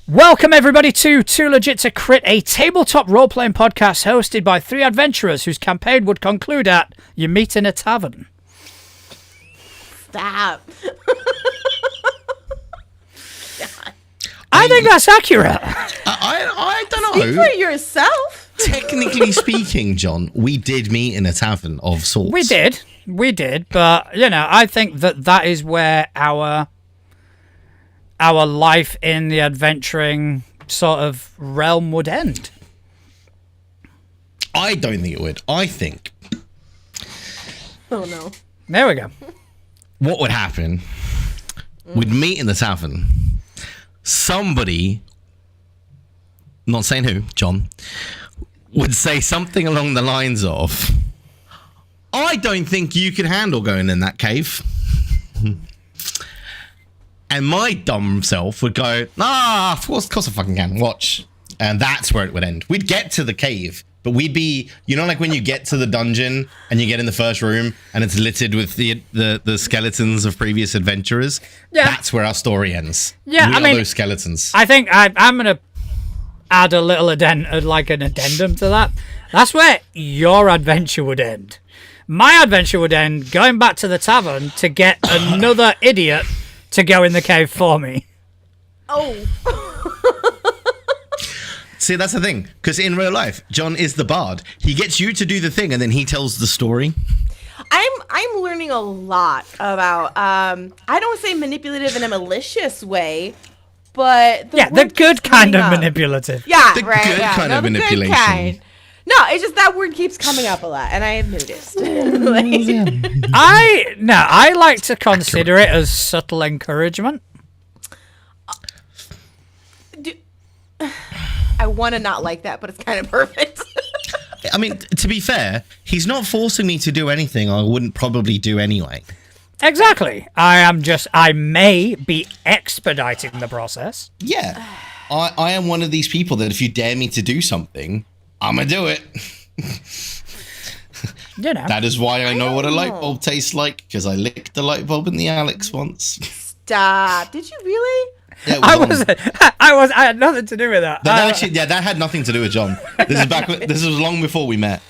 Welcome everybody to Too Legit to Crit, a tabletop role-playing podcast hosted by three adventurers whose campaign would conclude at you meet in a tavern. Stop. I think that's accurate. I don't know. Speak for yourself. Technically speaking, John, we did meet in a tavern of sorts. We did, but, you know, I think that is where our life in the adventuring sort of realm would end. I don't think it would. I think... Oh, no. There we go. What would happen? We'd meet in the tavern. Somebody, not saying who, John, would say something along the lines of, I don't think you can handle going in that cave. And my dumb self would go, of course I fucking can, watch. And that's where it would end. We'd get to the cave, but we'd be, you know, like when you get to the dungeon and you get in the first room and it's littered with the skeletons of previous adventurers. Yeah. That's where our story ends. Yeah, I mean, those skeletons. I think I'm going to add a little an addendum to that. That's where your adventure would end. My adventure would end going back to the tavern to get another idiot to go in the cave for me. Oh. See, that's the thing. Because in real life, John is the bard. He gets you to do the thing and then he tells the story. I'm learning a lot about, I don't say manipulative in a malicious way, but... the good kind of manipulative. Yeah, the right. good kind of manipulation. Good kind. No, it's just that word keeps coming up a lot, and I have noticed. I like to consider it as subtle encouragement. I want to not like that, but it's kind of perfect. I mean, to be fair, he's not forcing me to do anything I wouldn't probably do anyway. Exactly. I may be expediting the process. Yeah. I am one of these people that if you dare me to do something, I'm going to do it. You know. That is why I know what a light bulb tastes like, because I licked a light bulb in the Alex once. Stop. Did you really? Yeah, I had nothing to do with that. That had nothing to do with John. This was long before we met.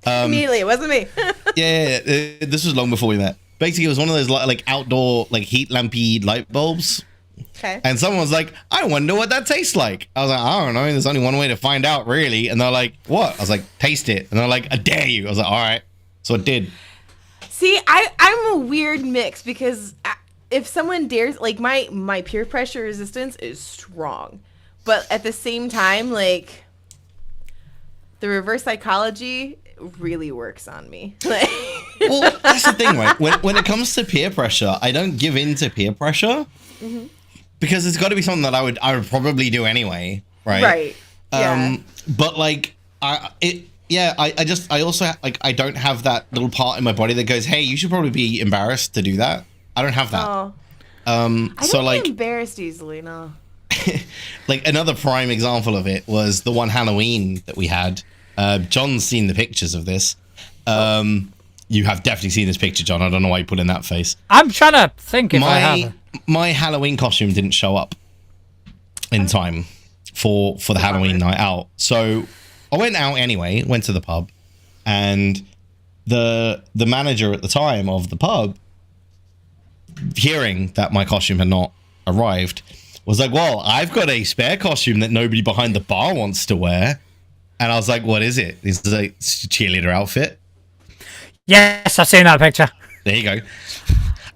Immediately, it wasn't me. This was long before we met. Basically, it was one of those like outdoor like heat lampy light bulbs. Okay. And someone was like, I wonder what that tastes like. I was like, I don't know. There's only one way to find out, really. And they're like, what? I was like, taste it. And they're like, I dare you. I was like, all right. So it did. See, I'm a weird mix because if someone dares, like my peer pressure resistance is strong. But at the same time, like the reverse psychology really works on me. Well, that's the thing, right? When it comes to peer pressure, I don't give in to peer pressure. Mm-hmm. Because it's got to be something that I would probably do anyway, right? Right. Yeah. But like, I also like I don't have that little part in my body that goes, "Hey, you should probably be embarrassed to do that." I don't have that. Oh. I don't get embarrassed easily, no. Like another prime example of it was the one Halloween that we had. John's seen the pictures of this. You have definitely seen this picture, John. I don't know why you put in that face. I'm trying to think if I have. My Halloween costume didn't show up in time for the Halloween night out. So I went out anyway, went to the pub, and the manager at the time of the pub, hearing that my costume had not arrived, was like, well, I've got a spare costume that nobody behind the bar wants to wear. And I was like, what is it? He's like, it's a cheerleader outfit. Yes, I've seen that picture. There you go.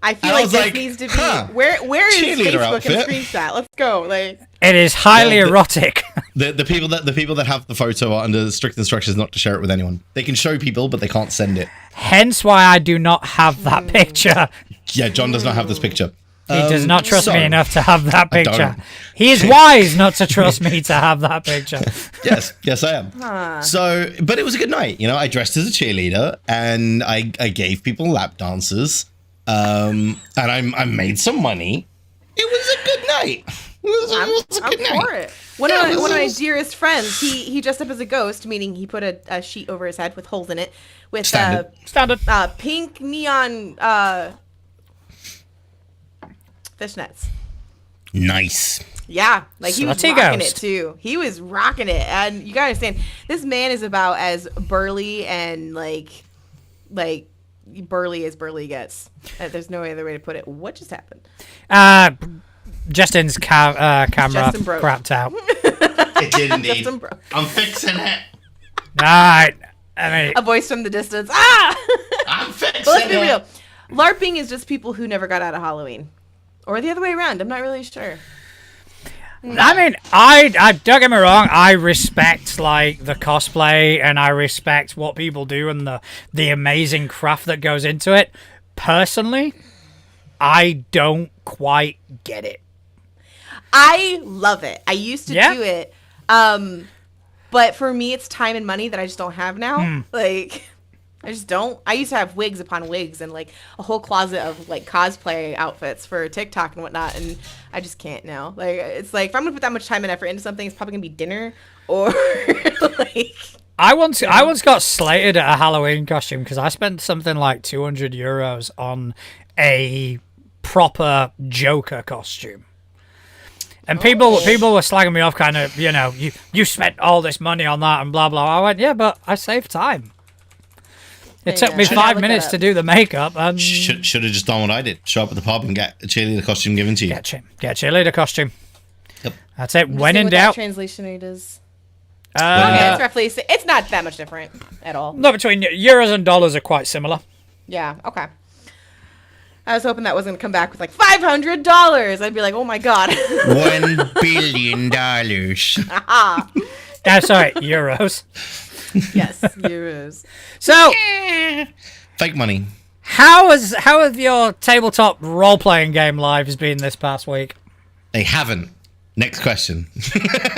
I feel like this needs to be where is Facebook outfit. and screenshot? Let's go. Like it is highly erotic. The people that have the photo are under strict instructions not to share it with anyone. They can show people, but they can't send it. Hence why I do not have that picture. Yeah, John does not have this picture. He does not trust me enough to have that picture. He is wise not to trust me to have that picture. Yes, I am. So, but it was a good night. You know, I dressed as a cheerleader and I gave people lap dances. And I made some money. It was a good night. It was a good night. For it. One of my dearest friends, he dressed up as a ghost, meaning he put a sheet over his head with holes in it, with Standard. pink neon fishnets. Nice. Yeah, like he was Slutty rocking Ghost. it too. He was rocking it, and you gotta understand, this man is about as burly and like burly as burly gets. There's no other way to put it. What just happened? Justin's camera Justin broke. crapped out. It did indeed. Justin broke. I'm fixing it. Alright. I mean, A voice from the distance. Ah! I'm fixing But let's be it. real. LARPing is just people who never got out of Halloween, or the other way around. I'm not really sure. I mean, I don't get me wrong. I respect like the cosplay, and I respect what people do and the amazing craft that goes into it. Personally, I don't quite get it. I love it. I used to Yeah? do it. But for me, it's time and money that I just don't have now. Like, I just don't. I used to have wigs upon wigs and like a whole closet of like cosplay outfits for TikTok and whatnot, and I just can't now. Like, it's like if I'm gonna put that much time and effort into something, it's probably gonna be dinner or like. I once got slated at a Halloween costume because I spent something like €200 on a proper Joker costume. And people were slagging me off, kind of, you spent all this money on that and blah blah. I went, yeah, but I saved time. It took me Yeah. 5 Look minutes that to up. do the makeup and Should have just done what I did. Show up at the pub and get a cheerleader costume given to you. get a cheerleader costume. Yep. That's it. Let's When see in what that doubt, translation rate is. Yeah. It's roughly. It's not that much different at all. no, between euros and dollars are quite similar. Yeah. Okay. I was hoping that wasn't gonna come back with like $500. I'd be like, oh my god. $1 billion. Sorry, euros. Yes, euros. So, Fake money. how have your tabletop role playing game lives been this past week? They haven't. Next question.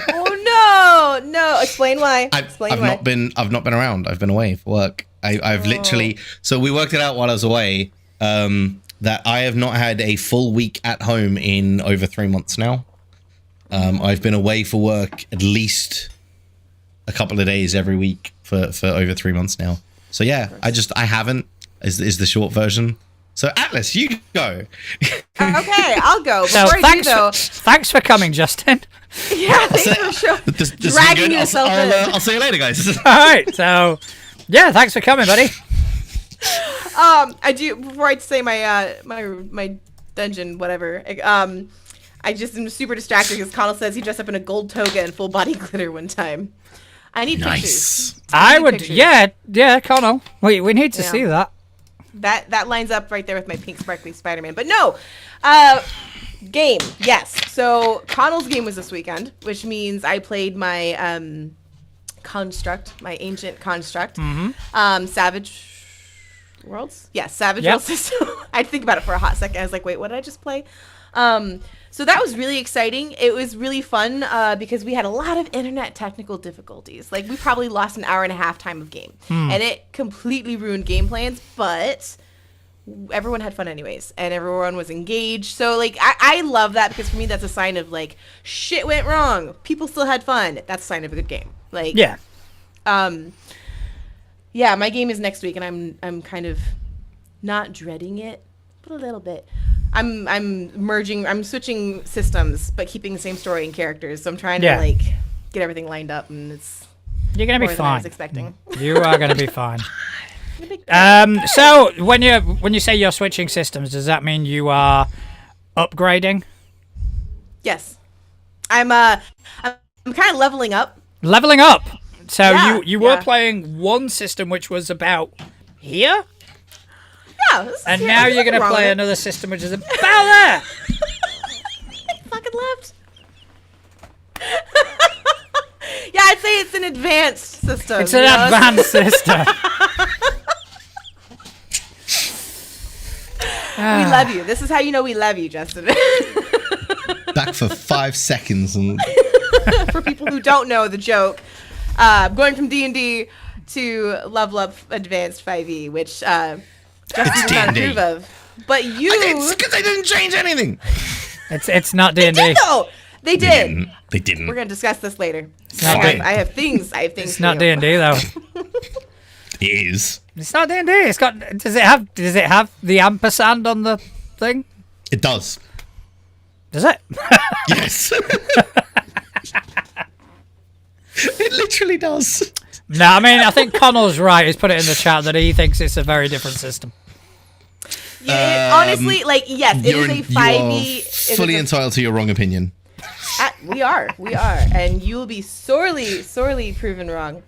Oh no! Explain why. I've not been around. I've been away for work. I've literally. So we worked it out while I was away. That I have not had a full week at home in over 3 months now. I've been away for work at least a couple of days every week for over 3 months now. So yeah, I haven't is the short version. So Atlas, you go. Okay, I'll go. So Before I do though, thanks for coming, Justin. yeah, thanks for This has been dragging good. yourself in. I'll see you later, guys. All right, so yeah, thanks for coming, buddy. I do before I say my my dungeon whatever. I just am super distracted because Connell says he dressed up in a gold toga and full body glitter one time. I need Nice. pictures. I need would, pictures. yeah, Connell. We need to Yeah. see that. That lines up right there with my pink sparkly Spider-Man. But no, game, yes. So Connell's game was this weekend, which means I played my construct, my ancient construct, Savage Worlds. Yes, Savage Yep. Worlds system. I'd think about it for a hot second. I was like, wait, what did I just play? So that was really exciting. It was really fun because we had a lot of internet technical difficulties. Like we probably lost an hour and a half time of game, and it completely ruined game plans. But everyone had fun anyways, and everyone was engaged. So like I love that because for me that's a sign of like shit went wrong. People still had fun. That's a sign of a good game. Like Yeah. yeah, my game is next week, and I'm kind of not dreading it, but a little bit. I'm switching systems, but keeping the same story and characters. So I'm trying Yeah. to like get everything lined up, and it's You're gonna be more than I was fine. expecting. You are gonna be fine. So when you say you're switching systems, does that mean you are upgrading? Yes, I'm kind of leveling up. Leveling up. So Yeah, you were yeah. playing one system which was about here, Yeah, this is- and yeah, now there's you're nothing gonna wrong play with it. another system which is about there. Fucking left. Yeah, I'd say it's an advanced system. It's an you know? advanced system. We love you. This is how you know we love you, Justin. Back for 5 seconds and For people who don't know the joke, going from D&D to Level Up Advanced 5e, which Justin does not D&D. approve of. But you... it's because they didn't change anything. It's not They D&D. did, though! They did. They didn't. We're going to discuss this later. not I D- have, I have things. It's for not you. D&D though. It is. It's not D&D. It's got. Does it have the ampersand on the thing? It does. Does it? Yes. It literally does. No, I mean, I think Connell's right. He's put it in the chat that he thinks it's a very different system. Honestly, like, yes, it is a 5e. Fully entitled to your wrong opinion. We are, and you will be sorely proven wrong.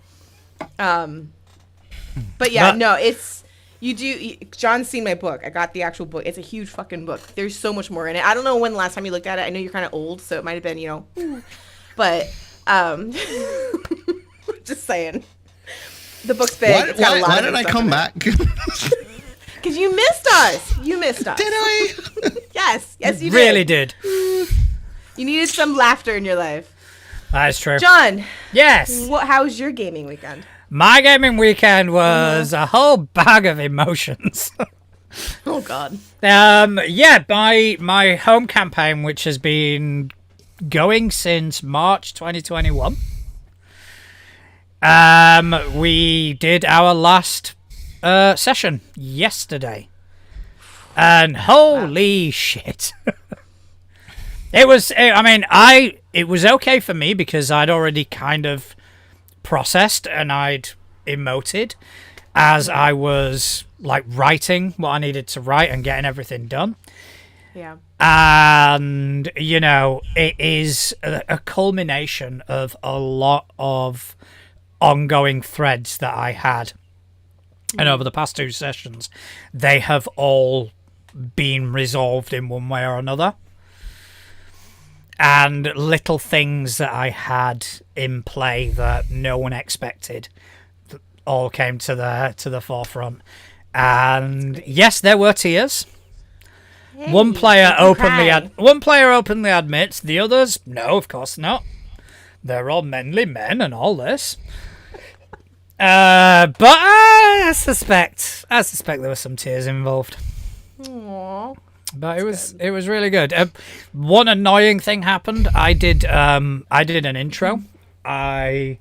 But yeah, no, it's you do. John's seen my book. I got the actual book. It's a huge fucking book. There's so much more in it. I don't know when the last time you looked at it. I know you're kind of old, so it might have been, but just saying. The book's big. Why did I come back? Because you missed us. Did I? Yes, you did. Really did. You needed some laughter in your life. That is true. John. Yes. How was your gaming weekend? My gaming weekend was a whole bag of emotions. Oh God. Yeah, my home campaign, which has been going since March 2021. We did our last session yesterday, and holy shit. It was okay for me because I'd already kind of processed and I'd emoted as I was like writing what I needed to write and getting everything done. Yeah. And it is a culmination of a lot of ongoing threads that I had. And over the past 2 sessions, they have all been resolved in one way or another. And little things that I had in play that no one expected all came to the forefront. And yes, there were tears. Hey, one player openly admits, the others, no, of course not. They're all manly men and all this. But I suspect there were some tears involved. Aww. But it was really good. One annoying thing happened. I did an intro. I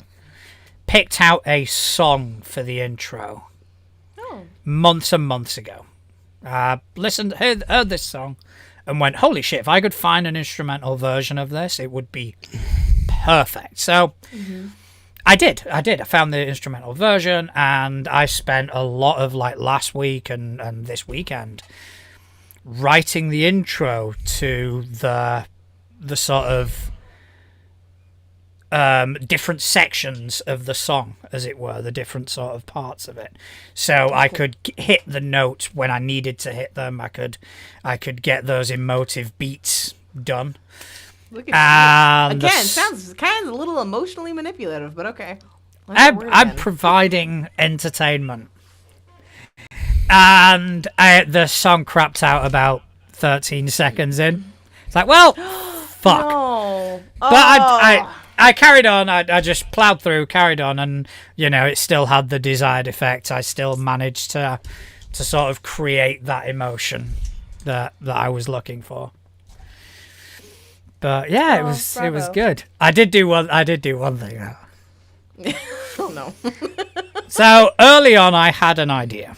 picked out a song for the intro months and months ago. Heard this song, and went, holy shit! If I could find an instrumental version of this, it would be perfect. So. Mm-hmm. I did. I found the instrumental version, and I spent a lot of like last week and this weekend writing the intro to the sort of different sections of the song, as it were, the different sort of parts of it. So I could hit the notes when I needed to hit them. I could get those emotive beats done. Look at you. Again, sounds kind of a little emotionally manipulative, but okay. I'm providing entertainment. And the song crapped out about 13 seconds in. It's like, well, fuck. No. But I carried on. I just plowed through, carried on, and, it still had the desired effect. I still managed to sort of create that emotion that I was looking for. But yeah, it was good. I did do one thing. Oh no. So early on, I had an idea.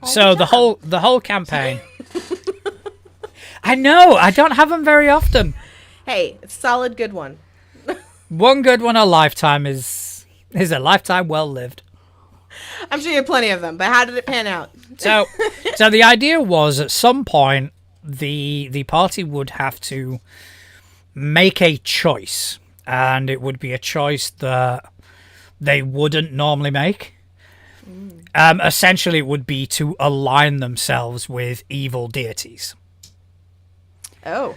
So the whole campaign. I know, I don't have them very often. Hey, solid good one. One good one a lifetime is a lifetime well lived. I'm sure you have plenty of them, but how did it pan out? So the idea was at some point the party would have to make a choice, and it would be a choice that they wouldn't normally make. Essentially, it would be to align themselves with evil deities. Oh.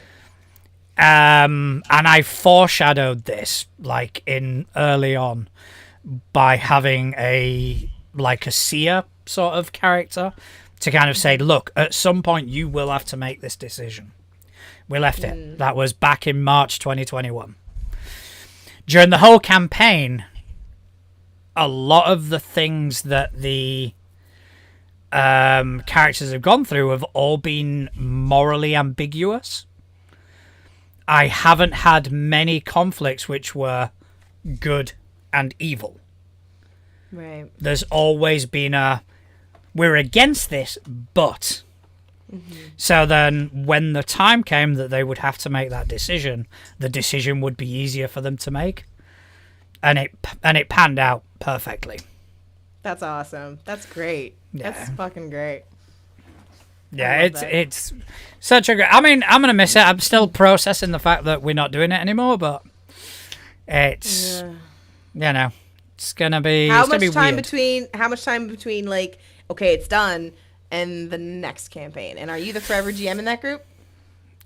And I foreshadowed this like in early on by having a seer sort of character to kind of say, look, at some point you will have to make this decision. We left it. That was back in March 2021. During the whole campaign, a lot of the things that the characters have gone through have all been morally ambiguous. I haven't had many conflicts which were good and evil. Right. There's always been we're against this, but So then when the time came that they would have to make that decision, the decision would be easier for them to make. And it panned out perfectly. That's awesome. That's great. Yeah. That's fucking great. Yeah, it's such a great... I mean, I'm going to miss it. I'm still processing the fact that we're not doing it anymore, but it's, you know, it's going to be How much time between, like, okay, it's done, and the next campaign? And are you the forever GM in that group?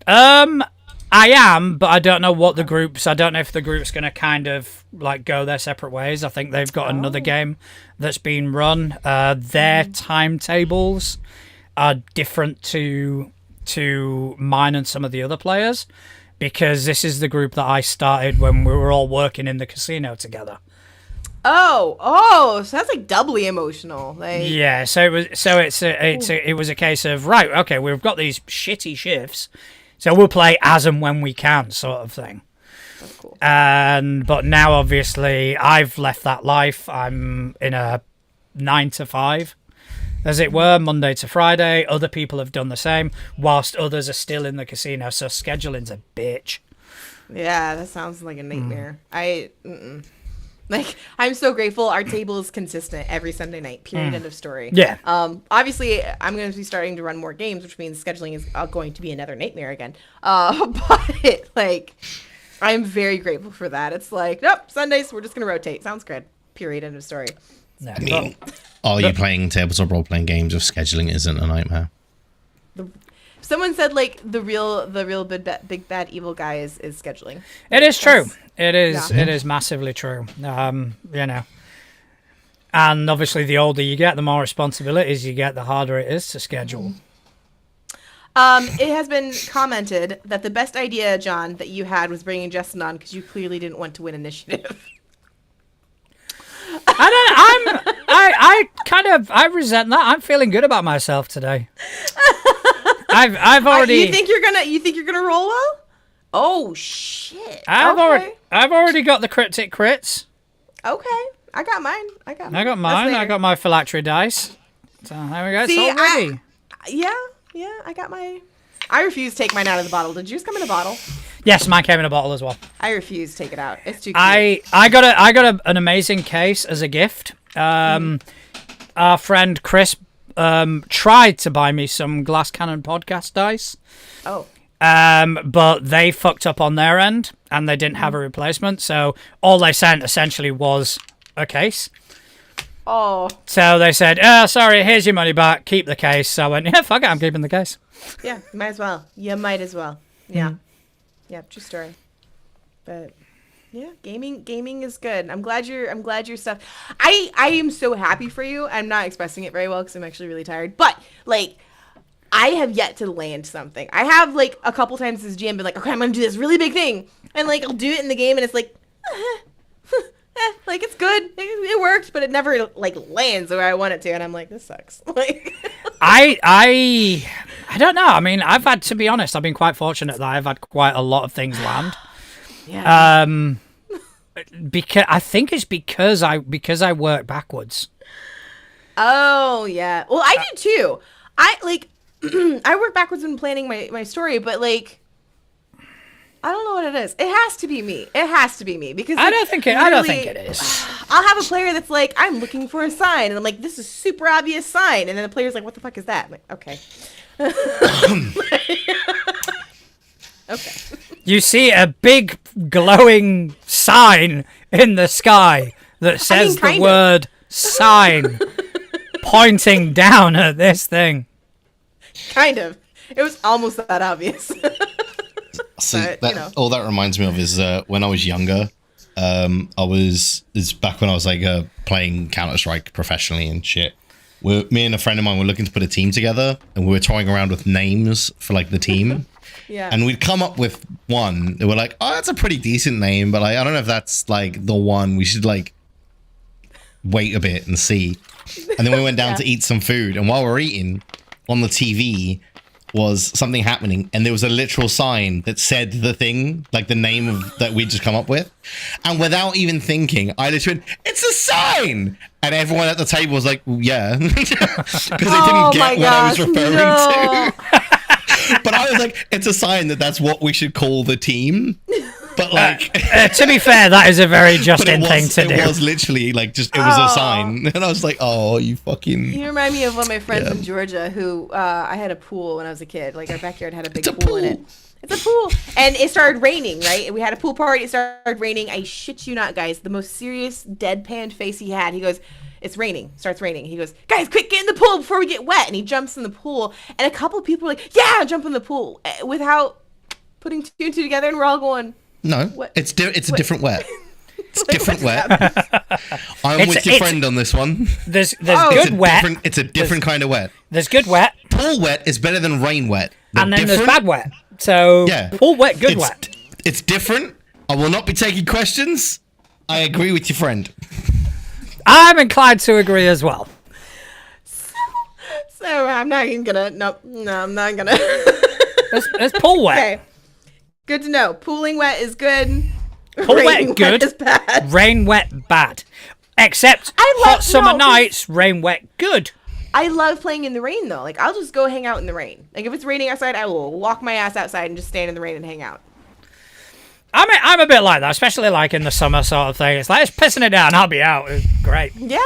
I am, but I don't know what the groups... I don't know if the group's going to kind of, like, go their separate ways. I think they've got another game that's been run. Their timetables are different to mine and some of the other players, because this is the group that I started when we were all working in the casino together. So that's like doubly emotional. Like, yeah, it was a case of, right, okay, we've got these shitty shifts, so we'll play as and when we can, sort of thing. That's cool. But now obviously I've left that life. I'm in a 9 to 5, as it were, Monday to Friday. Other people have done the same, whilst others are still in the casino. So scheduling's a bitch. Yeah, that sounds like a nightmare. Like, I'm so grateful our table is consistent every Sunday night, period, end of story. Yeah. Obviously, I'm going to be starting to run more games, which means scheduling is going to be another nightmare again. But, like, I'm very grateful for that. It's like, nope, Sundays, we're just going to rotate. Sounds good. Period, end of story. No, I mean, are you playing tabletop role-playing games if scheduling isn't a nightmare? Someone said, like, the real big bad evil guy is scheduling. it is true. It is massively true. You know. And obviously the older you get, the more responsibilities you get, the harder it is to schedule. It has been commented that the best idea, John, that you had was bringing Justin on because you clearly didn't want to win initiative. I resent that. I'm feeling good about myself today. I've already. You think you're gonna roll well? Oh shit! I've already got the cryptic crits. Okay, I got mine. I got mine. I got my phylactery dice. So there we go. See, it's all ready. Yeah. I got my. I refuse to take mine out of the bottle. Did yours come in a bottle? Yes, mine came in a bottle as well. I refuse to take it out. It's too cute. I got an amazing case as a gift. Our friend Chris tried to buy me some Glass Cannon podcast dice. Oh. But they fucked up on their end and they didn't have a replacement, so all they sent essentially was a case. Oh. So they said, sorry, here's your money back, keep the case. So I went, yeah, fuck it, I'm keeping the case. Yeah, might as well. You might as well. Yeah. Yeah, true story. But yeah, gaming is good. I'm glad your stuff. I am so happy for you. I'm not expressing it very well because I'm actually really tired. But like, I have yet to land something. I have like a couple times this GM been like, okay, I'm gonna do this really big thing, and like I'll do it in the game, and it's like, like it's good, it worked, but it never like lands where I want it to, and I'm like, this sucks. Like, I don't know. I mean, to be honest, I've been quite fortunate that I've had quite a lot of things land. Yeah. Because I think it's because I work backwards. Oh yeah. Well, I do too. I like I work backwards when planning my story, but like I don't know what it is. It has to be me. Because like, I don't think it is. I'll have a player that's like, I'm looking for a sign, and I'm like, this is super obvious sign, and then the player's like, what the fuck is that? I'm like, okay. Okay. You see a big glowing sign in the sky that says the word sign pointing down at this thing. Kind of. It was almost that obvious. See, but, all that reminds me of is when I was younger, it's back when I was like playing Counter-Strike professionally and shit. Me and a friend of mine were looking to put a team together, and we were toying around with names for like the team. Yeah. And we'd come up with one. They were like, oh, that's a pretty decent name, but I don't know if that's like the one. We should like wait a bit and see. And then we went down to eat some food, and while we're eating on the TV was something happening, and there was a literal sign that said the thing, like the name of that we just come up with, and without even thinking, I just went, "It's a sign," and everyone at the table was like, "Yeah," because they didn't get what I was referring to. But I was like, "It's a sign that's what we should call the team." But like, to be fair, that is a very Justin thing to do. It was literally like it was a sign, and I was like, "Oh, you fucking." You remind me of one of my friends in Georgia who I had a pool when I was a kid. Like our backyard had a big pool in it. It's a pool, and it started raining. Right, we had a pool party. It started raining. I shit you not, guys. The most serious deadpan face he had. He goes, "It's raining." Starts raining. He goes, "Guys, quick, get in the pool before we get wet." And he jumps in the pool, and a couple of people were like, "Yeah, jump in the pool," without putting two and two together, and we're all going. No, what? it's a different wet. It's Like, different wet. I'm with your friend on this one. There's good wet. It's a different kind of wet. There's good wet. Pool wet is better than rain wet. And then there's bad wet. So pool wet, good wet. It's different. I will not be taking questions. I agree with your friend. I'm inclined to agree as well. So I'm not even gonna. No, I'm not gonna. There's pool wet. Okay. Good to know. Pooling wet is good. Pool wet, good. Is bad. Rain wet, bad. Except hot summer nights, rain wet, good. I love playing in the rain though. Like I'll just go hang out in the rain. Like if it's raining outside, I will walk my ass outside and just stand in the rain and hang out. I'm a bit like that, especially like in the summer sort of thing. It's like it's pissing it down. I'll be out. It's great. Yeah.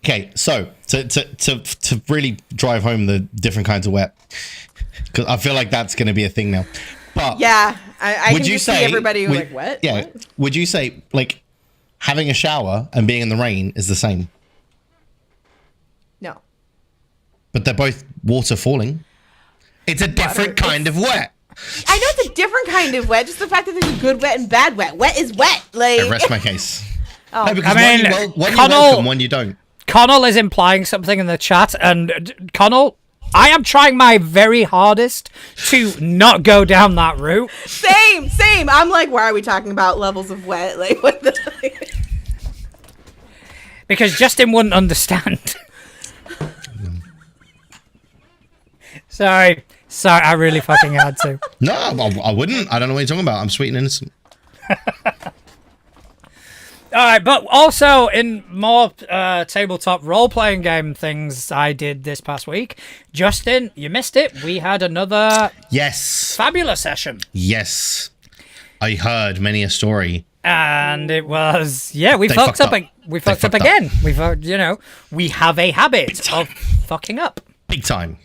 Okay, so to really drive home the different kinds of wet, because I feel like that's going to be a thing now. But yeah, I would can you just say see everybody like what? Yeah. What? Would you say like having a shower and being in the rain is the same? No. But they're both water falling. It's a different kind of wet. I know it's a different kind of wet. Just the fact that there's good wet and bad wet. Wet is wet. Like I rest my case. Oh. No, because I mean, one you welcome, one you don't. Connell is implying something in the chat, and Connell, I am trying my very hardest to not go down that route. Same. I'm like, why are we talking about levels of wet? Like, what the? Because Justin wouldn't understand. Sorry, I really fucking had to. No, I wouldn't. I don't know what you're talking about. I'm sweet and innocent. All right, but also in more tabletop role-playing game things I did this past week, Justin, you missed it. We had another fabulous session. Yes, I heard many a story, and it was we fucked up. We fucked up again. We've we have a habit of fucking up big time.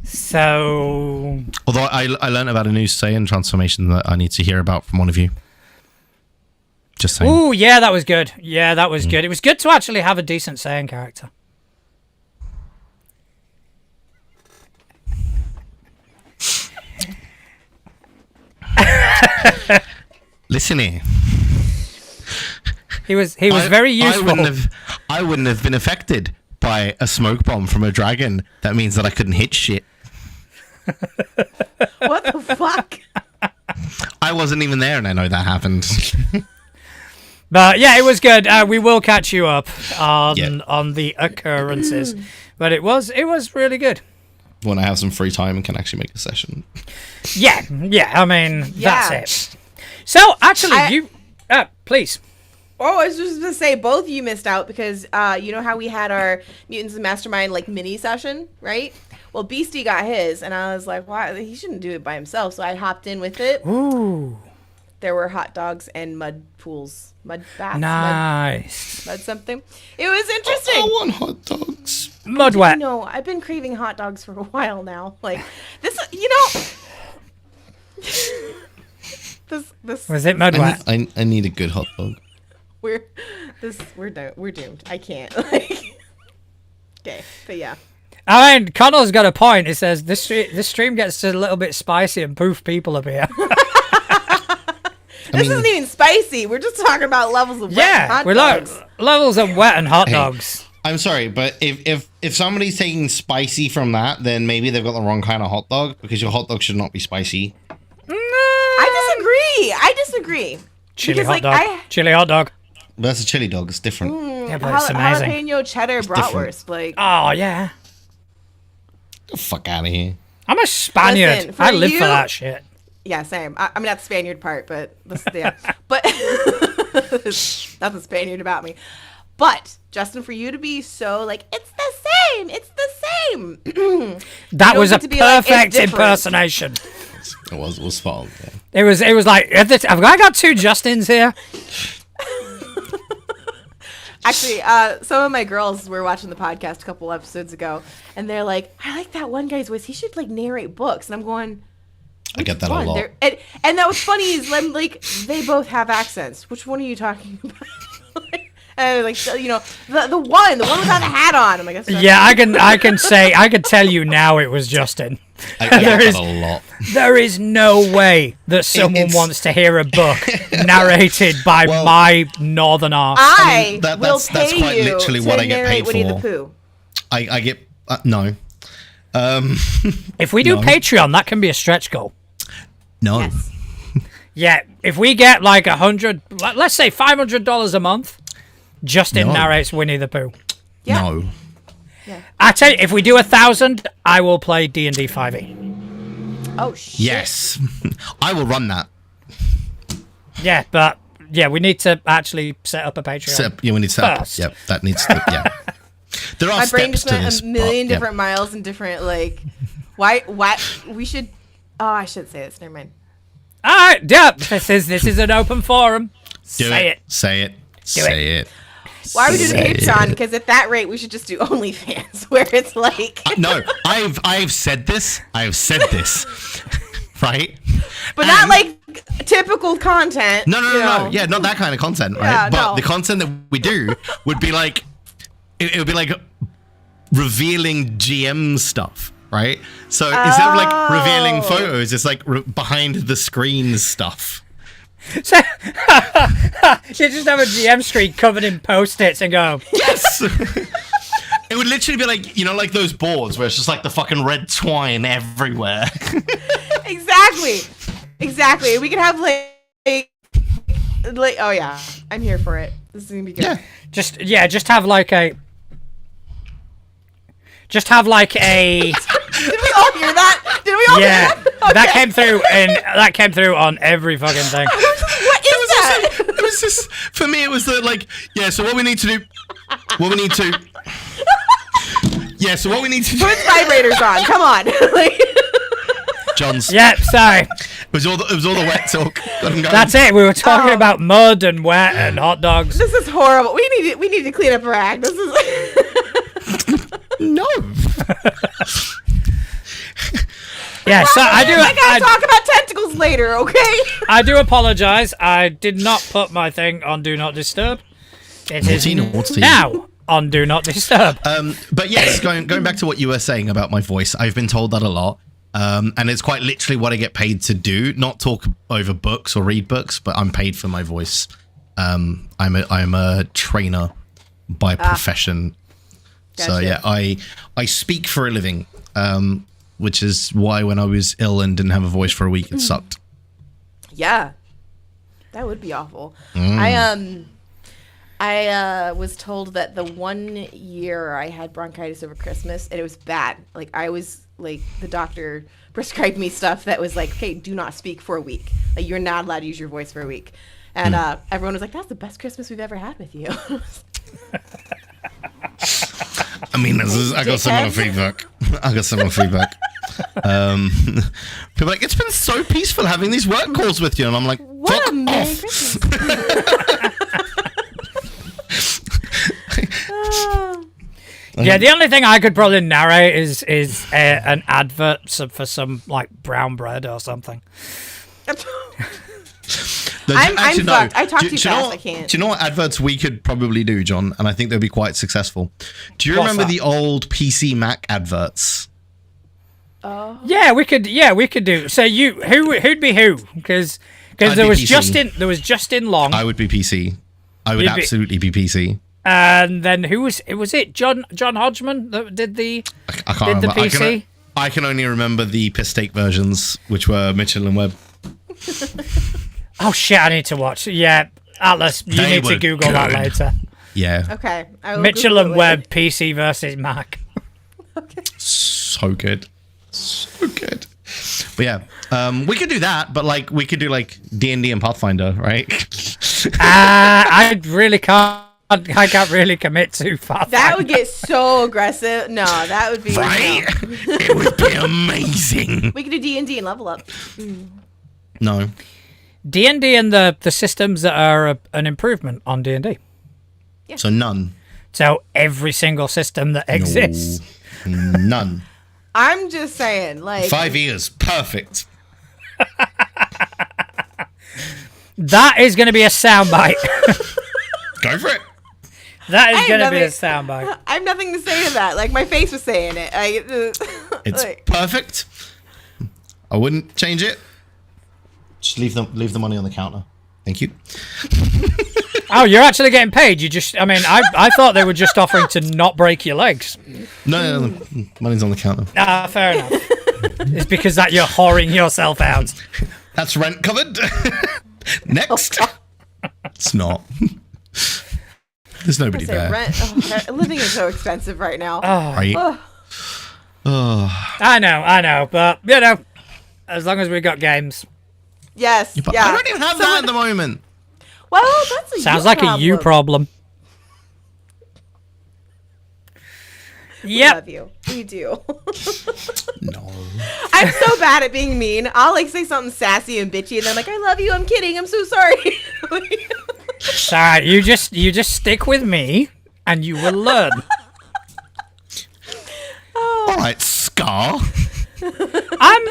So, although I learned about a new Saiyan transformation that I need to hear about from one of you. Just saying. Ooh, yeah, that was good. Yeah, that was good. It was good to actually have a decent Saiyan character. Listen here. He was very useful. I wouldn't have been affected by a smoke bomb from a dragon. That means that I couldn't hit shit. What the fuck? I wasn't even there, and I know that happened. But yeah, it was good. We will catch you up on the occurrences. But it was really good. When I have some free time and can actually make a session. Yeah. I mean, that's it. So actually, please. Oh, I was just gonna say both of you missed out because you know how we had our Mutants and Mastermind like mini session, right? Well, Beastie got his, and I was like, "Why? He shouldn't do it by himself." So I hopped in with it. Ooh. There were hot dogs and mud pools, mud baths, nice, mud something. It was interesting. I want hot dogs. Mud wet. No, I've been craving hot dogs for a while now. Like this, you know. This was it mud wet? I need a good hot dog. We're doomed. I can't. Like, okay, but yeah. I mean, Connell's got a point. It says this stream gets a little bit spicy and poof people appear. This isn't even spicy. We're just talking about levels of wet and hot dogs. Like levels of wet and hot dogs. I'm sorry, but if somebody's taking spicy from that, then maybe they've got the wrong kind of hot dog, because your hot dog should not be spicy. I disagree. Chili hot dog. Chili hot dog. That's a chili dog. It's different. Yeah, but it's amazing. Jalapeno cheddar bratwurst. Like, oh yeah. Get the fuck out of here. I'm a Spaniard. Listen, for I live for you- that shit. Yeah, same. I mean, not the Spaniard part, but yeah. But nothing Spaniard about me. But Justin, for you to be so like, it's the same. It's the same. That was a get to be like, it's perfect different. impersonation. It was spot on. Yeah. It was like, have I got two Justins here? Actually, some of my girls were watching the podcast a couple episodes ago, and they're like, "I like that one guy's voice. He should like narrate books." And I'm going, I get that "Fun." a lot. And that was funny is like they both have accents. Which one are you talking about? And like so, the one without the hat on. I'm like, that's Yeah, I can tell you now it was Justin. I get There that is- a lot. There is no way that someone It's- wants to hear a book narrated by Well, my northern arse. I That- will that's pay quite you literally to what I get narrate paid Winnie the for. Pooh. I get no. If we do No. Patreon, that can be a stretch goal. No. Yes. Yeah, if we get like let's say $500 a month, Justin No. narrates Winnie the Pooh. Yeah. No. I tell you, if we do 1,000, I will play D&D 5e. Oh shit. Yes. I will run that. Yeah, but yeah, we need to actually set up a Patreon. We need to set up. First. Yep, that needs to. Yeah. There are My brain steps just to went this. a million but, yeah. different miles and different like. Why we should? Oh, I should say this. Never mind. All right, yeah, this is an open forum. Do Say it. Say it. Say it. Why are we doing Say Patreon? it. Because at that rate, we should just do OnlyFans, where it's like. No, I've said this. I've said this. Right? But not like typical content. No. you know. Yeah, not that kind of content, right? Yeah, but no. the content that we do would be like, it would be like revealing GM stuff, right? So instead of like revealing photos, it's like behind the screen stuff. So, you just have a GM screen covered in post-its and go, Yes. It would literally be like, like those boards where it's just like the fucking red twine everywhere. Exactly. We could have like. Oh yeah, I'm here for it. This is gonna be good. Yeah. just have like a. Just have like a. Did we all hear that? Did we all Yeah, hear that? that Okay. came through on every fucking thing. What is that? It was just, for me, it was the like, so what we need to do, so what we need to do, Put vibrators on. Come on. Like, John's, Yep, sorry. it was all the wet talk. Let him go. That's it. We were talking about mud and wet and hot dogs. this is horrible. We need to clean up our act. This is. No. Yeah, so I gotta talk about tentacles later, okay? I do apologize. I did not put my thing on Do Not Disturb. It is Naughty. now on Do Not Disturb. But yes, going back to what you were saying about my voice, I've been told that a lot. And it's quite literally what I get paid to do, not talk over books or read books, but I'm paid for my voice. I'm a trainer by profession. So Gotcha. yeah, I speak for a living, which is why when I was ill and didn't have a voice for a week, it sucked. Yeah, that would be awful. I was told that the 1 year I had bronchitis over Christmas, and it was bad. Like I was like the doctor prescribed me stuff that was like, okay, do not speak for a week. Like you're not allowed to use your voice for a week. And everyone was like, that's the best Christmas we've ever had with you. I mean, I got similar feedback. People are like, it's been so peaceful having these work calls with you, and I'm like, What fuck a Merry off. Christmas. Yeah, the only thing I could probably narrate is an advert for some like brown bread or something. I'm fucked. I talk Do too you know fast. what- I can't. Do you know what adverts we could probably do, John? And I think they'd be quite successful. Do you What's remember that? the old PC Mac adverts? Yeah, we could do. So who'd be who? Because I'd there be was PC. Justin Long, I would be PC. I would You'd be- absolutely be PC. and then who was it? John Hodgman that did the I can't did the remember. PC? I can only remember the piss take versions, which were Mitchell and Webb. Oh shit! I need to watch. Yeah, Atlas, you They need to were Google that good. later. Yeah, Okay. I will Mitchell Google and it Webb later. PC versus Mac. so good. So good. But yeah, we could do that, but like we could do like D&D and Pathfinder, right? I really can't. I can't really commit too far. That would get so aggressive. No, that would be Right? It would be amazing. We could do D&D and level up. No. D&D and the systems that are an improvement on D&D. So none. So every single system that exists. No. None. I'm just saying, like 5 years, perfect. That is going to be a soundbite. Go for it. That is I going to have be a nothing- soundbite. I have nothing to say to that. Like my face was saying it. It's like, perfect. I wouldn't change it. Just leave the money on the counter. Thank you. Oh, you're actually getting paid. I thought they were just offering to not break your legs. No, money's on the counter. Ah, fair enough. It's because that you're whoring yourself out. That's rent covered. Next. It's not. There's nobody say there. rent. Living is so expensive right now. Right? I know, but as long as we got games. Yes. But yeah. I don't even have that at the moment. Well, that's a Sounds you like problem. a you problem. We Yep. love you. We do. No. I'm so bad at being mean. I'll like say something sassy and bitchy, and then like, I love you. I'm kidding. I'm so sorry. It's all right. You just stick with me, and you will learn. All right, Scar. I'm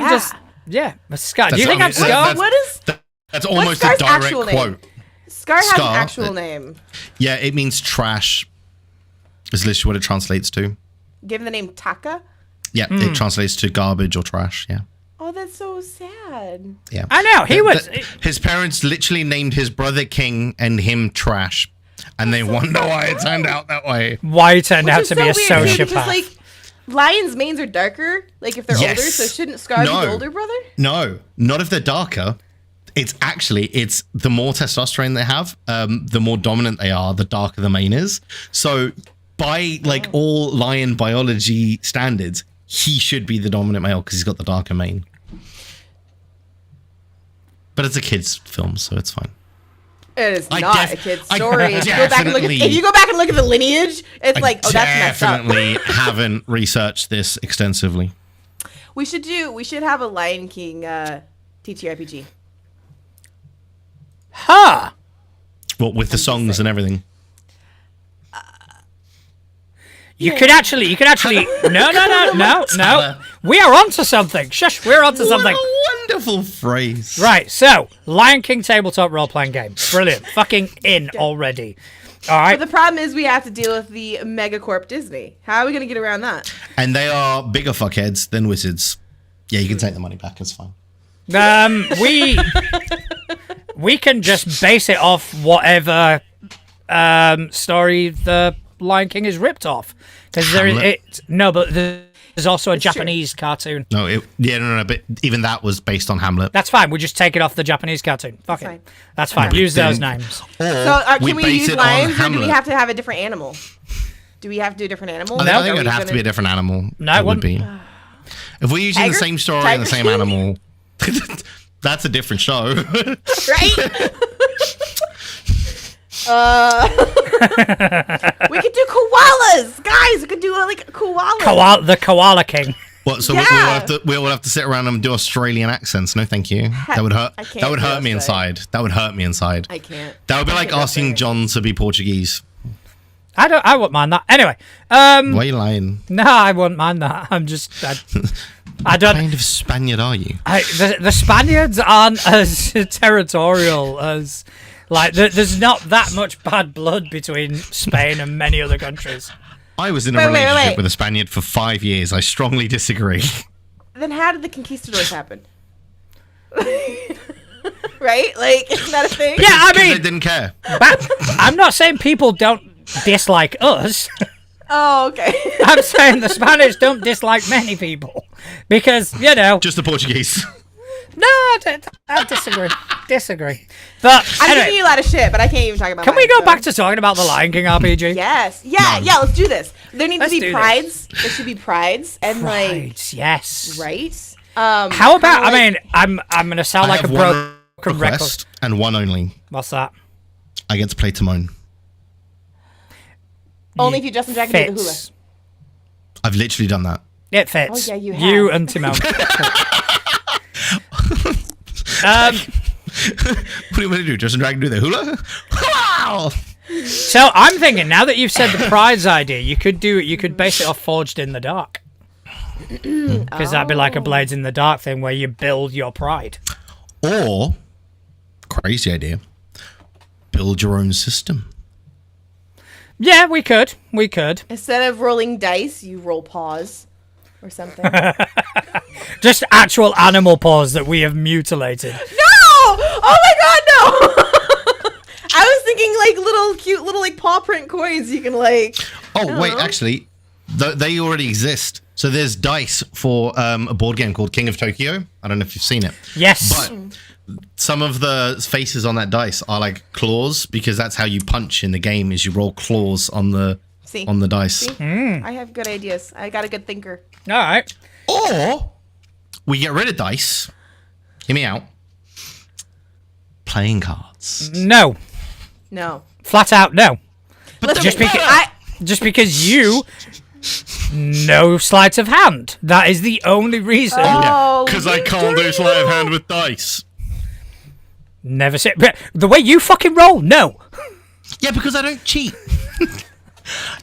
just. Yeah, Scar. Do you think I'm That's- Scar? What is That's almost a Scar's direct actual name? quote. Scar has Scar. an actual name. Yeah, it means trash. Is literally what it translates to. Given the name Taka. Yeah, it translates to garbage or trash. Yeah. Oh, that's so sad. Yeah. I know he was. His parents literally named his brother King and him Trash, and they wonder why it turned out that way. Why he turned Which out is to so be a weird, sociopath. because like lions' manes are darker, like if they're Yes. older. So shouldn't Scar be No. the older brother? No, not if they're darker. It's the more testosterone they have, the more dominant they are, the darker the mane is. So by like all lion biology standards, he should be the dominant male because he's got the darker mane. But it's a kid's film, so it's fine. It is I not def- a kid's I story. If you go back and look at, definitely- if you go back and look at the lineage, it's like, oh, that's messed up. Definitely haven't researched this extensively. We should have a Lion King TTRPG. Huh. Well, with the songs and everything. You could actually. No. We are onto something. Shush, we're onto something. What a wonderful phrase. Right, so Lion King tabletop role playing game. Brilliant. Fucking in already. All right. But the problem is we have to deal with the Megacorp Disney. How are we going to get around that? And they are bigger fuckheads than wizards. Yeah, you can take the money back. It's fine. We can just base it off whatever story the Lion King is ripped off, because there's also a Japanese cartoon. No, but even that was based on Hamlet. That's fine. We just take it off the Japanese cartoon. Fuck it. fine. That's fine. Use those names. Or So can we base use it on lions, or do we Hamlet. have to have a different animal? Do we have to do a different animal? I think Are it we would have to gonna- be a different animal. No, it it would wouldn't. be. If we're using Tiger? the same story and the Tiger same King? animal, that's a different show. Right? We could do koalas, guys. We could do like a koala. The Koala King. What? So Yeah. we will have to sit around and do Australian accents. No, thank you. That would hurt. I can't That would do hurt me Australian. inside. That would hurt me inside. I can't. That would be I like can't do asking Australian. John to be Portuguese. I wouldn't mind that. Anyway, Why are you lying? no, I wouldn't mind that. I'm just, I What don't. kind of Spaniard are you? The Spaniards aren't as territorial as, like, there's not that much bad blood between Spain and many other countries. I was in a Wait, relationship wait. with a Spaniard for 5 years. I strongly disagree. Then how did the conquistadors happen? Right? Like, isn't that a thing? Yeah, I Because mean, they didn't care. but I'm not saying people don't dislike us. Oh, okay. I'm saying the Spanish don't dislike many people because, Just the Portuguese. no, I disagree. But I'm anyway, giving you a lot of shit, but I can't even talk about. can we mine, go so- back to talking about the Lion King RPG? Yes. Yeah. No. Yeah. Let's do this. There need to Let's be do prides. There should be prides and Prides, yes. right. How about? kinda I mean, I'm gonna sound I like a have one broken record. request and one only. What's that? I get to play Timon. only if you Justin Jack can do the hula. Fits. I've literally done that. It fits. Oh, yeah, you You have. and Timon. What do you want to do? Justin Dragon do the hula? Wow! So I'm thinking now that you've said the prides idea, you could base it off Forged in the Dark. Because that'd be like a Blades in the Dark thing where you build your pride. Or, crazy idea, build your own system. Yeah, we could. We could. Instead of rolling dice, you roll paws or something. Just actual animal paws that we have mutilated. No! Oh my god, no! I was thinking like little cute little like paw print coins you can like. Oh, wait, actually, they already exist. So there's dice for a board game called King of Tokyo. I don't know if you've seen it. Yes. But some of the faces on that dice are like claws because that's how you punch in the game is you roll claws on the See? on the dice. See? I have good ideas. I got a good thinker. All right. Or we get rid of dice. Hear me out. Playing cards. No. No. Flat out no. Listen, Just because you no sleight of hand. That is the only reason. Oh, Because I you can't do sleight of hand with dice. Never say the way you fucking roll. No. Yeah, because I don't cheat.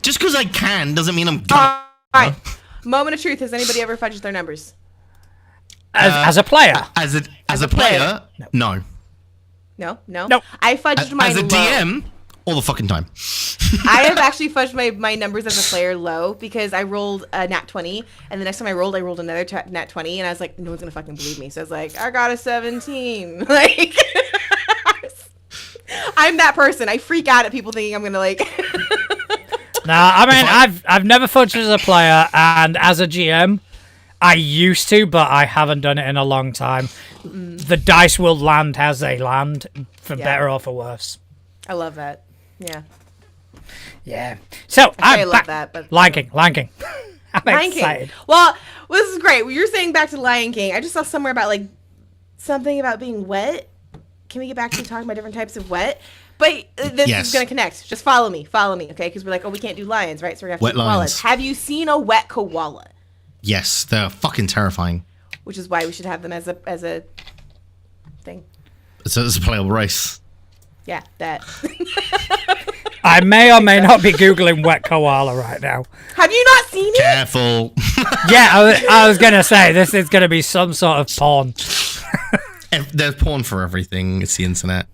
Just because I can doesn't mean I'm gonna. All right. Moment of truth. Has anybody ever fudged their numbers? As a player. As a player, no. No. Nope. I fudged mine As a low. DM, all the fucking time. I have actually fudged my numbers as a player low because I rolled a nat 20, and the next time I rolled another nat 20, and I was like, no one's gonna fucking believe me. So I was like, I got a 17. Like, I'm that person. I freak out at people thinking I'm gonna like. Nah, I mean, I've never fudged as a player, and as a GM, I used to, but I haven't done it in a long time. The dice will land as they land, for Yeah. better or for worse. I love that. Yeah. Yeah. So I I'm love back. that, but Lion King. I'm Lion excited. King. Well, this is great. You're saying back to Lion King. I just saw somewhere about like something about being wet. Can we get back to talking about different types of wet? But this Yes. is going to connect. Just follow me, okay? Because we're like, oh, we can't do lions, right? So we're going to have Wet to do koalas. lions. Have you seen a wet koala? Yes, they're fucking terrifying. Which is why we should have them as a thing. So it's a playable race. Yeah, that. I may or may not be Googling wet koala right now. Have you not seen it? Careful. Yeah, I was going to say, this is going to be some sort of porn. There's porn for everything. It's the internet.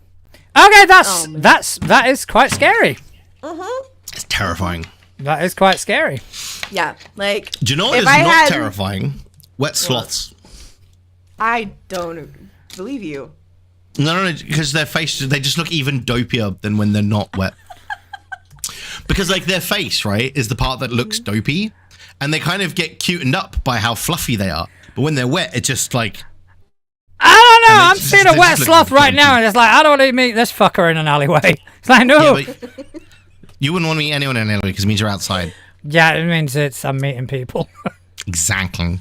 Okay, Oh, man. that is quite scary. It's terrifying. That is quite scary. Yeah, like. Do you know what if is I not had- terrifying? Wet sloths. I don't believe you. No, because their face, they just look even dopier than when they're not wet. Because, like, their face, right, is the part that looks dopey, and they kind of get cutened up by how fluffy they are. But when they're wet, it's just like, I don't know. And I'm it's seeing just- a wet it's sloth looking right now, and it's like, I don't want to meet this fucker in an alleyway. It's like, no. yeah, but you wouldn't want to meet anyone in LA because it means you're outside. Yeah, it means I'm meeting people. Exactly.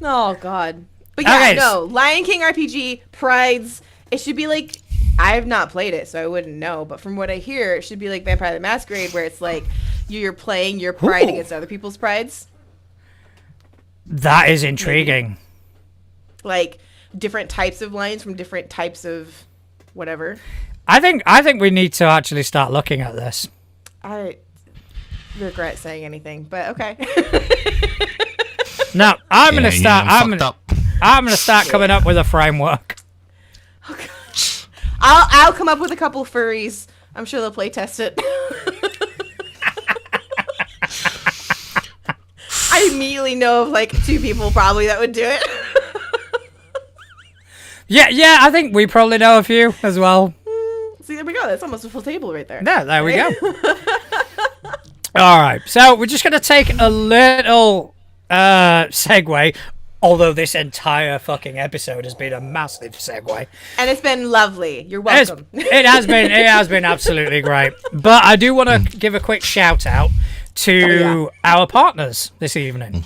Oh God. But yeah, Okay. no. Lion King RPG, Prides. It should be like I've not played it, so I wouldn't know. But from what I hear, it should be like Vampire the Masquerade, where it's like you're playing your pride Ooh. against other people's prides. That is intriguing. Like different types of lions from different types of whatever. I think we need to actually start looking at this. I regret saying anything, but okay. No, I'm gonna start. I'm fucked up. I'm gonna start coming up with a framework. I'll come up with a couple furries. I'm sure they'll play test it. I immediately know of like 2 people probably that would do it. Yeah, I think we probably know a few as well. See, there we go. That's almost a full table right there. Yeah, there we go. All right, so we're just gonna take a little segue Although this entire fucking episode has been a massive segue. And it's been lovely. You're welcome. It has been absolutely great. But I do want to give a quick shout out to our partners this evening.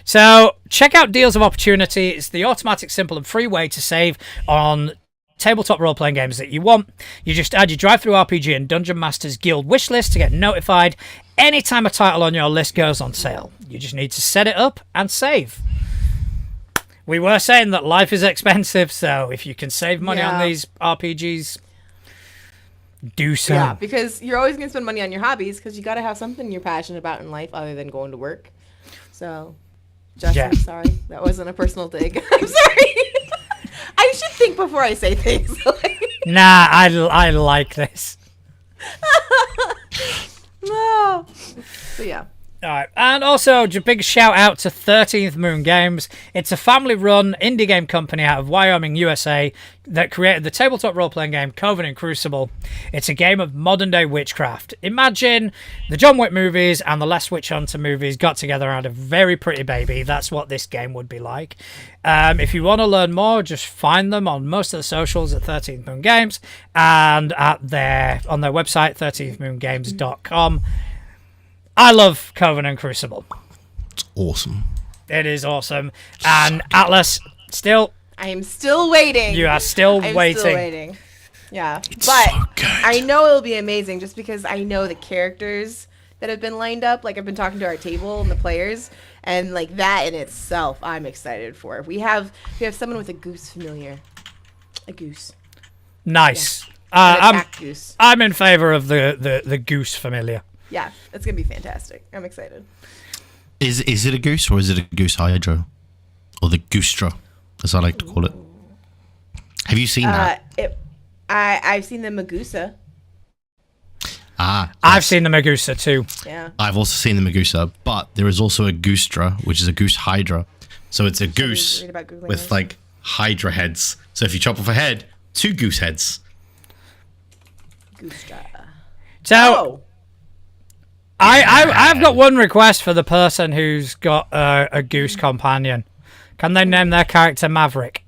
So check out Deals of Opportunity. It's the automatic, simple, and free way to save on tabletop role-playing games that you want. You just add your Drive-Thru RPG and Dungeon Masters Guild wishlist to get notified anytime a title on your list goes on sale. You just need to set it up and save. We were saying that life is expensive, so if you can save money on these RPGs, do so. Yeah, because you're always going to spend money on your hobbies because you got to have something you're passionate about in life other than going to work. So, Justin, sorry. That wasn't a personal dig. I'm sorry. I should think before I say things. Nah, I like this. No. So, yeah. All right, and also a big shout out to 13th Moon Games. It's a family-run indie game company out of Wyoming, USA, that created the tabletop role-playing game Covenant Crucible. It's a game of modern-day witchcraft. Imagine the John Wick movies and the Last Witch Hunter movies got together and had a very pretty baby. That's what this game would be like. If you want to learn more, just find them on most of the socials at 13th Moon Games and on their website, 13thmoongames.com. I love Covenant Crucible. It's awesome. It is awesome. And Atlas, still... I am still waiting. You are still I'm waiting. still waiting. Yeah. It's but so good. I know it'll be amazing just because I know the characters that have been lined up. Like, I've been talking to our table and the players. And, like, that in itself, I'm excited for. We have someone with a goose familiar. A goose. Nice. An attack goose. I'm in favor of the goose familiar. Yeah, it's going to be fantastic. I'm excited. Is it a goose or is it a goose hydro? Or the goostra, as I like to call it. Have you seen that? I've seen the Magusa. Yes. I've seen the Magusa too. Yeah. I've also seen the Magusa, but there is also a goostra, which is a goose hydra. So it's a goose with like hydra heads. So if you chop off a head, 2 goose heads. Goostra. So I've got one request for the person who's got a goose companion. Can they name their character Maverick?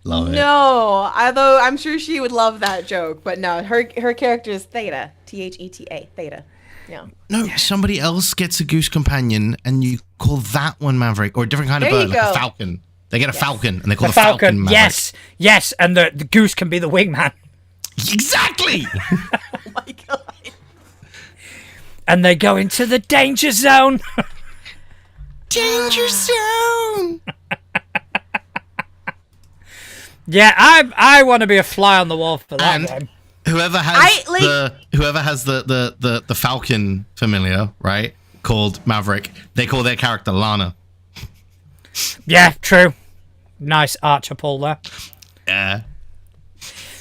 Love it. No, although I'm sure she would love that joke, but no, her character is Theta, Theta, Theta. Yeah. No, somebody else gets a goose companion, and you call that one Maverick, or a different kind of There bird, you like a go. falcon. They get a falcon, and they call The the falcon Maverick. Yes, and the goose can be the wingman. Exactly. Oh my god. And they go into the danger zone. Danger zone. Yeah, I want to be a fly on the wall for that And game. whoever has the falcon familiar, right, called Maverick, they call their character Lana. Yeah, true. Nice Archer pull there. Yeah.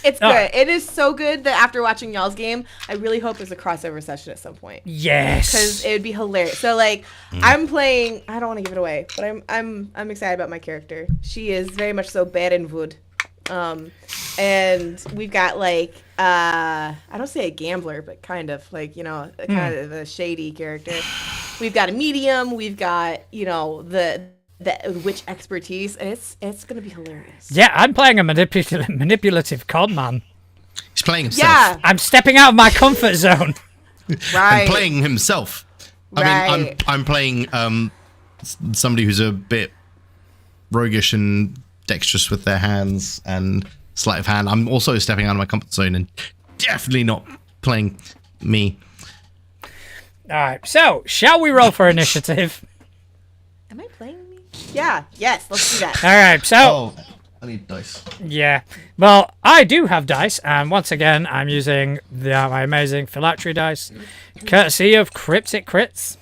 It's good. It is so good that after watching y'all's game, I really hope there's a crossover session at some point. Yes. Because it would be hilarious. So like, I'm playing. I don't want to give it away, but I'm excited about my character. She is very much so bad in wood, and we've got like I don't say a gambler, but kind of like kind of a shady character. We've got a medium. We've got the witch expertise, and it's gonna be hilarious. Yeah, I'm playing a manipulative con man. He's playing himself. Yeah, I'm stepping out of my comfort zone. right. And playing himself. I mean, I'm playing somebody who's a bit roguish and dexterous with their hands and sleight of hand. I'm also stepping out of my comfort zone and definitely not playing me. All right, so shall we roll for initiative? Am I playing me? Yeah. Yes. Let's do that. All right, so Oh, I need dice. yeah. Well, I do have dice, and once again, I'm using my amazing phylactery dice, courtesy of Cryptic Crits.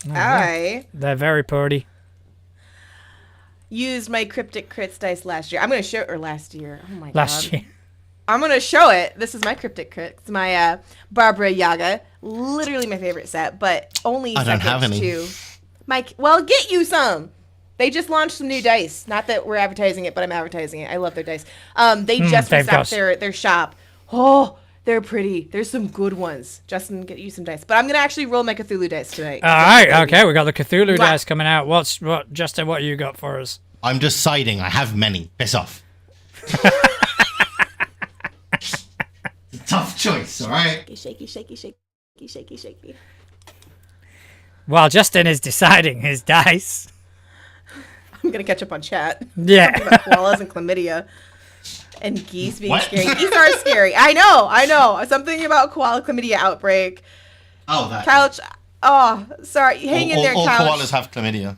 I They're very pretty. used my Cryptic Crits dice last year. I'm gonna show last year. Oh my god. Last year. I'm gonna show it. This is my Cryptic Crits, my Barbara Yaga, literally my favorite set, but only I don't second have any. to Mike. Well, get you some. They just launched some new dice. Not that we're advertising it, but I'm advertising it. I love their dice. They just they've restocked got- their shop. Oh, They're pretty. There's some good ones. Justin, get you some dice. But I'm gonna actually roll my Cthulhu dice tonight. All right, okay, we got the Cthulhu dice coming out. Justin? What you got for us? I'm deciding. I have many. Piss off. Tough choice. All right. Shaky, shaky, shaky, shaky, shaky. Well, Justin is deciding his dice. I'm gonna catch up on chat. Yeah. Talking about koalas and chlamydia. And geese being What? scary. Geese are scary. I know. Something about koala chlamydia outbreak. Oh, that. Couch. Oh, sorry. Hang in there, all Couch. koalas have chlamydia.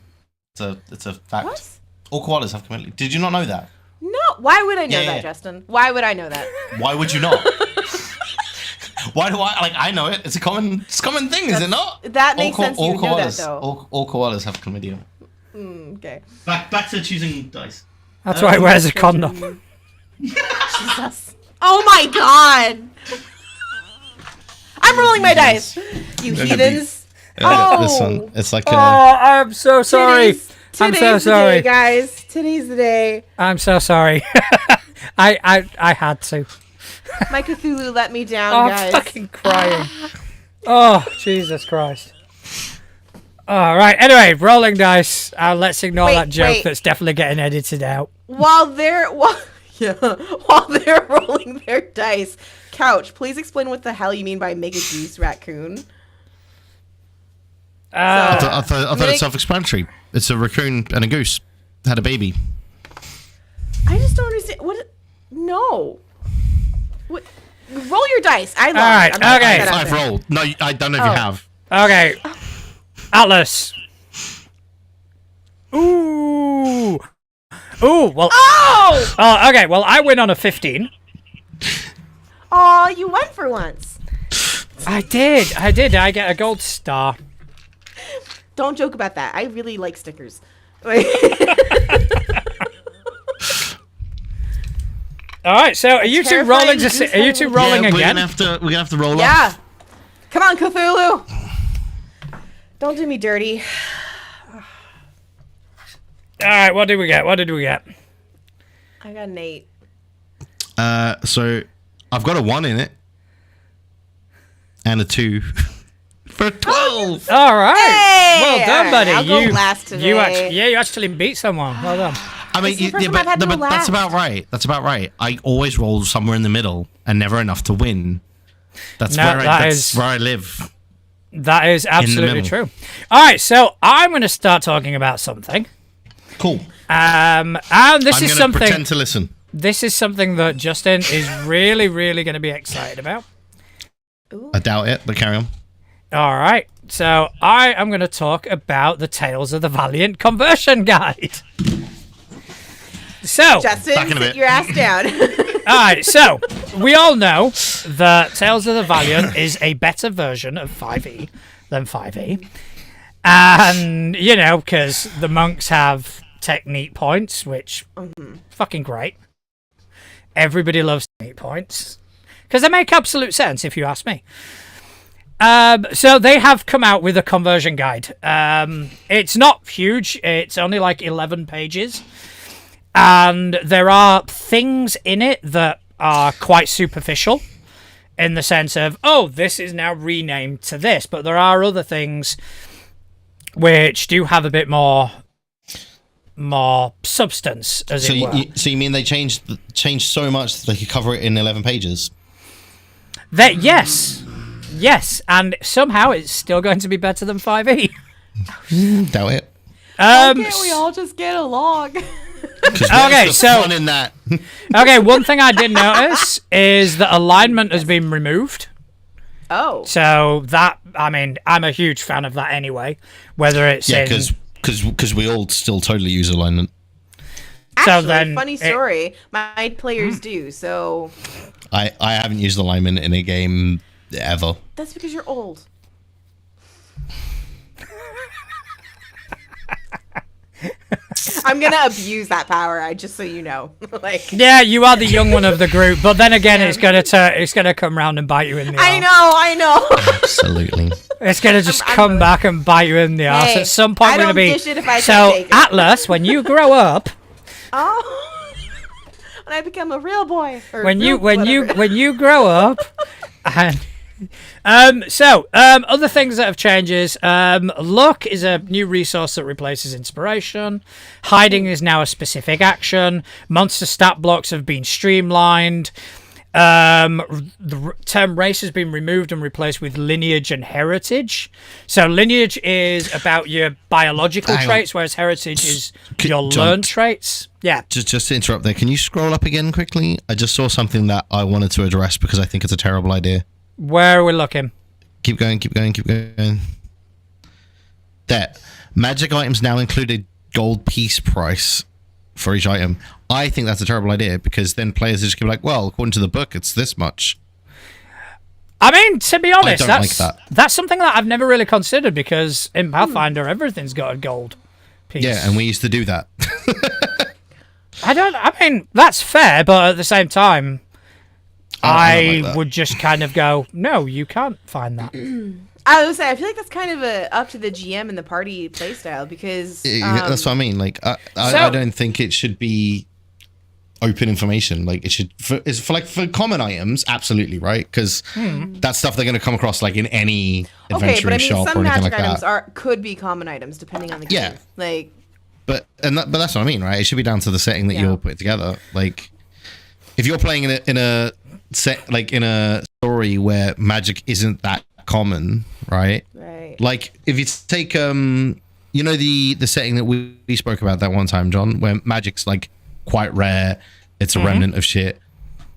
It's a fact. What? All koalas have chlamydia. Did you not know that? No. Why would I know Yeah. that, Justin? Why would I know that? Why would you not? Why do I know it? It's a common thing, is it not? That makes sense. You know that, koalas, though. all koalas have chlamydia. Okay. Back to choosing dice. That's why he wears a condom. Jesus. Oh my god. I'm rolling my dice. You heathens. Oh. This one. It's like Oh, I'm so sorry. I'm so Today's the sorry. day, guys. Today's the day. I'm so sorry. I had to. My Cthulhu let me down, Oh, guys. I'm fucking crying. Oh, Jesus Christ. All right. Anyway, rolling dice. Let's ignore that joke that's definitely getting edited out. While they're rolling their dice, Couch, please explain what the hell you mean by mega goose raccoon. I thought it's self-explanatory. It's a raccoon and a goose had a baby. I just don't understand. What? No. What? Roll your dice. I lost. All right, okay. I've rolled. No, I don't know if you have. Okay. Atlas. Ooh. Ooh, well. Oh! Oh, okay. Well, I win on a 15. Oh, you won for once. I did. I get a gold star. Don't joke about that. I really like stickers. All right. So, are you two rolling? Are you two rolling again? We're gonna have to roll Yeah. off. Come on, Cthulhu. Don't do me dirty. All right. What did we get? I got an 8. So I've got a 1 in it. And a 2. For 12. All right. Hey! Well done, All buddy. right, I'll go last today. You actually beat someone. Well done. I mean, This is the first time I've had to but go that's last. about right. That's about right. I always roll somewhere in the middle and never enough to win. That's No, where I live. That is absolutely middle. true. All right. So, I'm going to start talking about something. Cool. And this I'm is gonna something. pretend to listen. This is something that Justin is really, really going to be excited about. I doubt it, but carry on. All right. So I am going to talk about the Tales of the Valiant conversion guide. So, Justin, Back in a sit bit. your ass down. all right. So we all know that Tales of the Valiant is a better version of 5e than 5e. And, you know, because the monks have technique points, which fucking great. Everybody loves technique points because they make absolute sense, if you ask me. So they have come out with a conversion guide. It's not huge. It's only like 11 pages. And there are things in it that are quite superficial in the sense of, oh, this is now renamed to this. But there are other things which do have a bit more substance, as it were. So you mean they changed so much that they could cover it in 11 pages? Yes, and somehow it's still going to be better than 5e. Doubt it. Why can't we all just get along? Okay, so Fun in that. okay, one thing I did notice is that alignment has been removed. Oh. So that, I mean, I'm a huge fan of that anyway. Whether it's Yeah, in, because we all still totally use alignment. Actually, then funny story. My players do, so I haven't used alignment in a game ever. that's because you're old. I'm gonna abuse that power. Just so you know, like yeah, you are the young one of the group, but then again, it's gonna come round and bite you in the arse. I know. Absolutely. It's gonna just come back and bite you in the arse. Hey, At some point, I we're gonna don't be dish it if I so can't take it. Atlas. When you grow up, Oh. when I become a real boy. Or when real you grow up, and other things that have changes. Luck is a new resource that replaces inspiration. Hiding is now a specific action. Monster stat blocks have been streamlined. The term race has been removed and replaced with lineage and heritage. So lineage is about your biological traits, whereas heritage is your learned traits. Yeah. Just to interrupt there, can you scroll up again quickly? I just saw something that I wanted to address because I think it's a terrible idea. Where are we looking? Keep going. There. Magic items now include a gold piece price for each item. I think that's a terrible idea because then players are just going to be like, well, according to the book, it's this much. I mean, to be honest, that's something that I've never really considered because in Pathfinder, everything's got a gold piece. Yeah, and we used to do that. I mean, that's fair, but at the same time, I would just kind of go, no, you can't find that. I would say I feel like that's kind of up to the GM and the party playstyle because that's what I mean. Like, I don't think it should be open information. Like, it should for common items, absolutely, right? Because that's stuff they're going to come across like in any adventuring shop some or anything magic like items that. could be common items depending on the game. Yeah, like, but that's what I mean, right? It should be down to the setting that you're putting together. Like, if you're playing in a set, like in a story where magic isn't that common, right? Like if you take the setting that we spoke about that one time, John, where magic's like quite rare, it's a remnant of shit.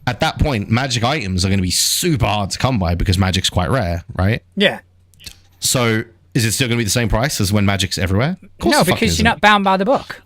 At that point, magic items are going to be super hard to come by because magic's quite rare, right? Yeah. So is it still going to be the same price as when magic's everywhere? No, because you're not bound by the book.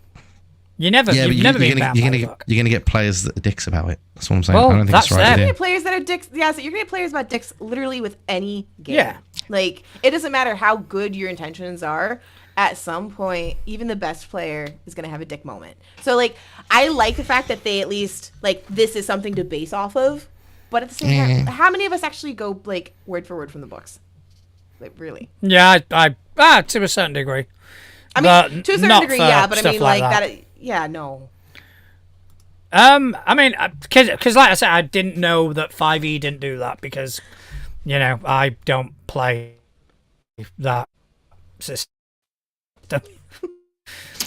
You've never been bound by the book. You're going to get players that are dicks about it. That's what I'm saying. Well, I don't think it's the right idea. You're going to get players that are dicks. Yeah, so you're going to get players about dicks literally with any game. Yeah. Like, it doesn't matter how good your intentions are. At some point, even the best player is going to have a dick moment. So, like, I like the fact that they at least, like, this is something to base off of. But at the same time, how many of us actually go, like, word for word from the books? Like, really? Yeah, I to a certain degree. I mean, to a certain degree, yeah, but I mean, like that. Yeah, no. I mean, because like I said, I didn't know that 5e didn't do that because, you know, I don't play that system.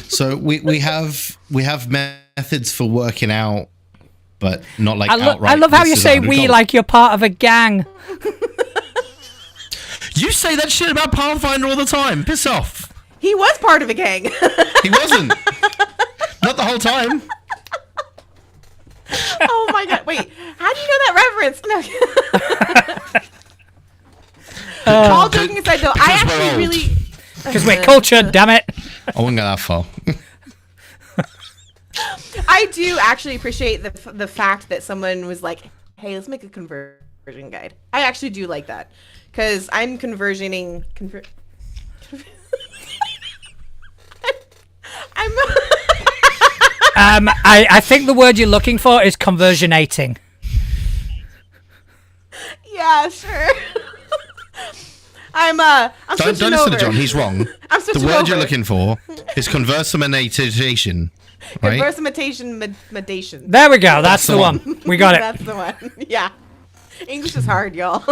So we have methods for working out, but not like outright. I love how you say we like you're part of a gang. You say that shit about Pathfinder all the time. Piss off. He was part of a gang. He wasn't. Not the whole time. Oh my god! Wait, how do you know that reference? No. All joking aside, though, I actually really because we're cultured. Damn it! I wouldn't go that far. I do actually appreciate the fact that someone was like, "Hey, let's make a conversion guide." I actually do like that because I'm conversioning. I think the word you're looking for is conversionating. Yeah, sure. I'm don't listen to John. He's wrong. I'm switching the word over. you're looking for is conversamination. Right? Conversamination. There we go. That's the one. We got it. That's the one. Yeah. English is hard, y'all.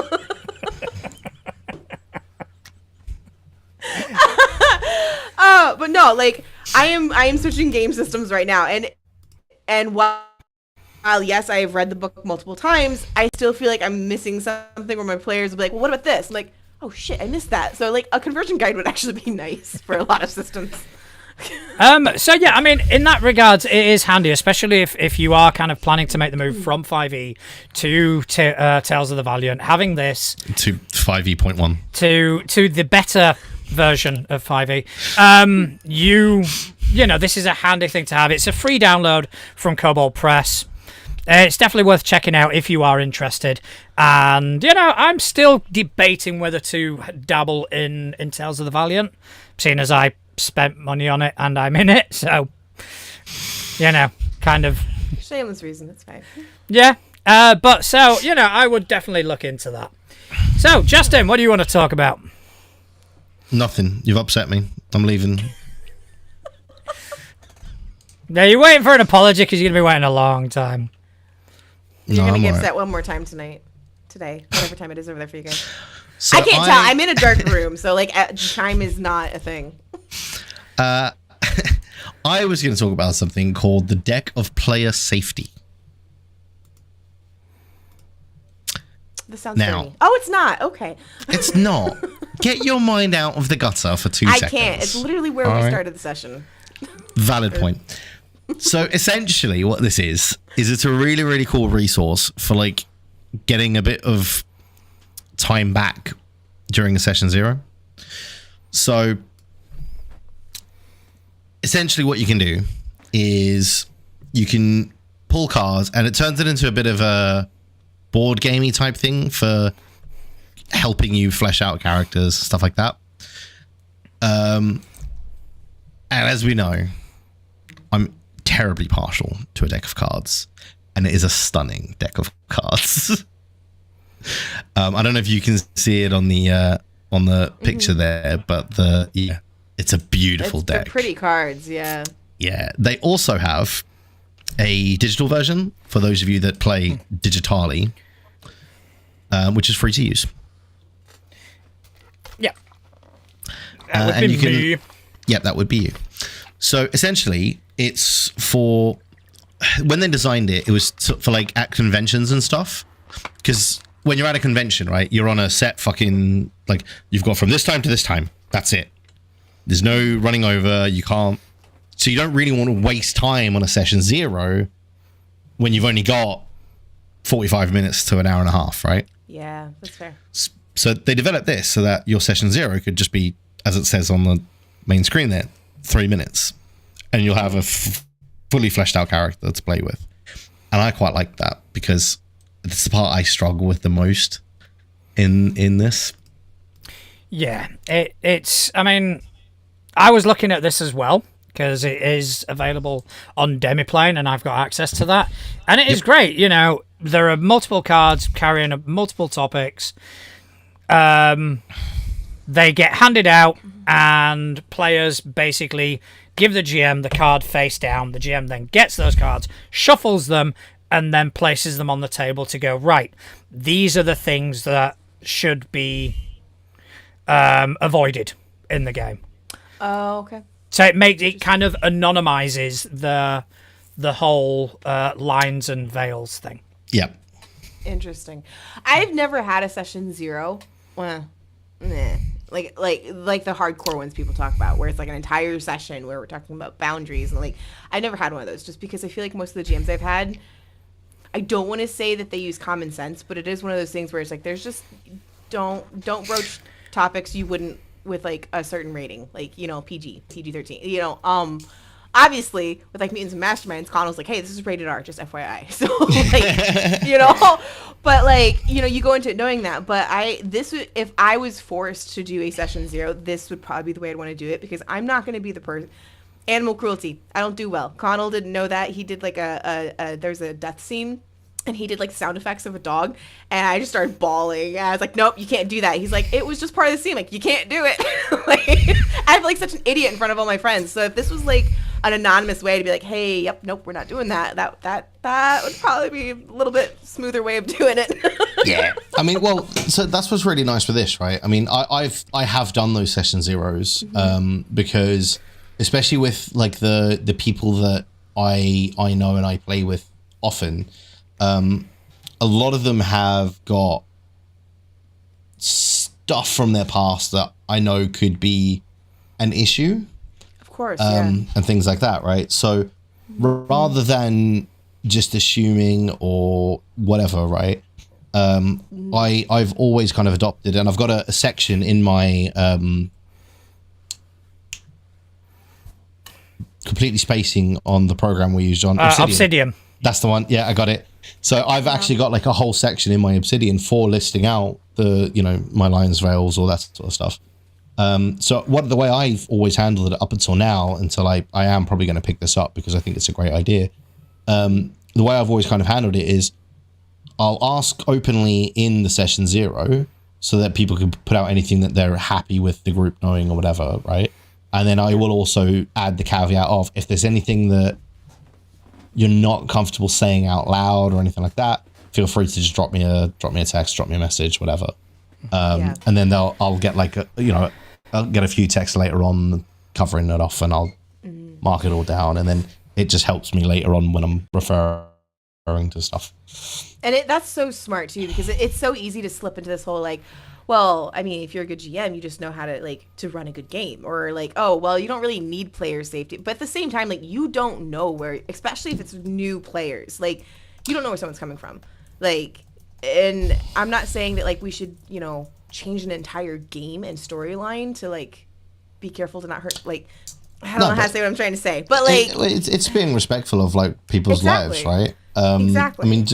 But no, like I am switching game systems right now, and while yes, I have read the book multiple times, I still feel like I'm missing something where my players will be like, well, what about this? I'm like, oh shit, I missed that. So like a conversion guide would actually be nice for a lot of systems. So yeah, I mean, in that regard, it is handy, especially if you are kind of planning to make the move from 5e to Tales of the Valiant. Having this to 5e.1 to the better version of 5e, you know, this is a handy thing to have. It's a free download from Kobold Press. It's definitely worth checking out if you are interested. And, you know, I'm still debating whether to dabble in Tales of the Valiant, seeing as I spent money on it and I'm in it. So, you know, kind of... Shameless reason, it's fine. Yeah. But, so, you know, I would definitely look into that. So, Justin, what do you want to talk about? Nothing. You've upset me. I'm leaving. Now you're waiting for an apology because you're gonna be waiting a long time. You're gonna I'm get alright. upset one more time today, whatever time it is over there for you guys. So I can't tell. I'm in a dark room, so like time is not a thing. I was going to talk about something called the deck of player safety. This sounds Now- dirty. Oh, it's not. Okay. It's not. Get your mind out of the gutter for 2 I seconds. can't. It's literally where we Alright. started the session. Valid point. So essentially what this is it's a really, really cool resource for like getting a bit of time back during a session 0. So essentially what you can do is you can pull cards and it turns it into a bit of a board gamey type thing for helping you flesh out characters, stuff like that. And as we know, I'm terribly partial to a deck of cards, and it is a stunning deck of cards. I don't know if you can see it on the picture there, but it's a beautiful They're deck. pretty cards, yeah. Yeah, they also have a digital version for those of you that play digitally, which is free to use. Yeah. And That would you be can- me. Yep, that would be you. So essentially, it's for when they designed it, it was for like at conventions and stuff. Because when you're at a convention, right, you're on a set fucking like you've got from this time to this time. That's it. There's no running over. You can't. So you don't really want to waste time on a session 0 when you've only got 45 minutes to an hour and a half, right? Yeah, that's fair. So they developed this so that your session 0 could just be, as it says on the main screen there, 3 minutes. And you'll have a fully fleshed out character to play with. And I quite like that because it's the part I struggle with the most in this. Yeah, it's. I mean, I was looking at this as well because it is available on Demiplane, and I've got access to that, and it is great. You know, there are multiple cards carrying multiple topics. They get handed out, and players basically give the GM the card face down. The GM then gets those cards, shuffles them, and then places them on the table to go, right, these are the things that should be avoided in the game. Oh, okay. So it kind of anonymizes the whole lines and veils thing. Yep. Interesting. I've never had a session 0. Well, nah. Like the hardcore ones people talk about, where it's like an entire session where we're talking about boundaries, and like I never had one of those, just because I feel like most of the GMs I've had, I don't want to say that they use common sense, but it is one of those things where it's like there's just don't broach topics you wouldn't with like a certain rating, like, you know, PG-13, you know. Obviously with like Mutants and Masterminds, Connell's like, hey, this is rated R, just FYI. So like, you know, but like, you know, you go into it knowing that. But if I was forced to do a session 0, this would probably be the way I'd want to do it, because I'm not going to be the person. Animal cruelty, I don't do well. Connell didn't know that. He did like there's a death scene, and he did like sound effects of a dog, and I just started bawling. And I was like, nope, you can't do that. He's like, it was just part of the scene. Like, you can't do it. Like, I feel like such an idiot in front of all my friends. So if this was like an anonymous way to be like, hey, yep, nope, we're not doing that, that would probably be a little bit smoother way of doing it. Yeah. I mean, well, so that's what's really nice with this, right? I mean, I have done those session 0s because especially with like the people that I know and I play with often, a lot of them have got stuff from their past that I know could be an issue. Of course, yeah. And things like that, right? So rather than just assuming or whatever, right? I've always kind of adopted, and I've got a section in my completely spacing on the program we used on Obsidian. That's the one. Yeah, I got it. So I've actually got like a whole section in my Obsidian for listing out the, you know, my lines, veils, all that sort of stuff. So the way I've always handled it up until now, until I am probably going to pick this up because I think it's a great idea. The way I've always kind of handled it is I'll ask openly in the session 0 so that people can put out anything that they're happy with the group knowing or whatever, right? And then I will also add the caveat of if there's anything that you're not comfortable saying out loud or anything like that, feel free to just drop me a text, drop me a message, whatever. And then I'll get I'll get a few texts later on covering it off, and I'll mark it all down, and then it just helps me later on when I'm referring to stuff. And that's so smart too, because it's so easy to slip into this whole like, well, I mean, if you're a good GM, you just know how to to run a good game, or like, oh, well, you don't really need player safety. But at the same time, like, you don't know where, especially if it's new players, like, you don't know where someone's coming from. Like, and I'm not saying that like we should, change an entire game and storyline to like be careful to not hurt. Like, I don't know how to say what I'm trying to say, but like, it's being respectful of like people's lives, right? Exactly. I mean,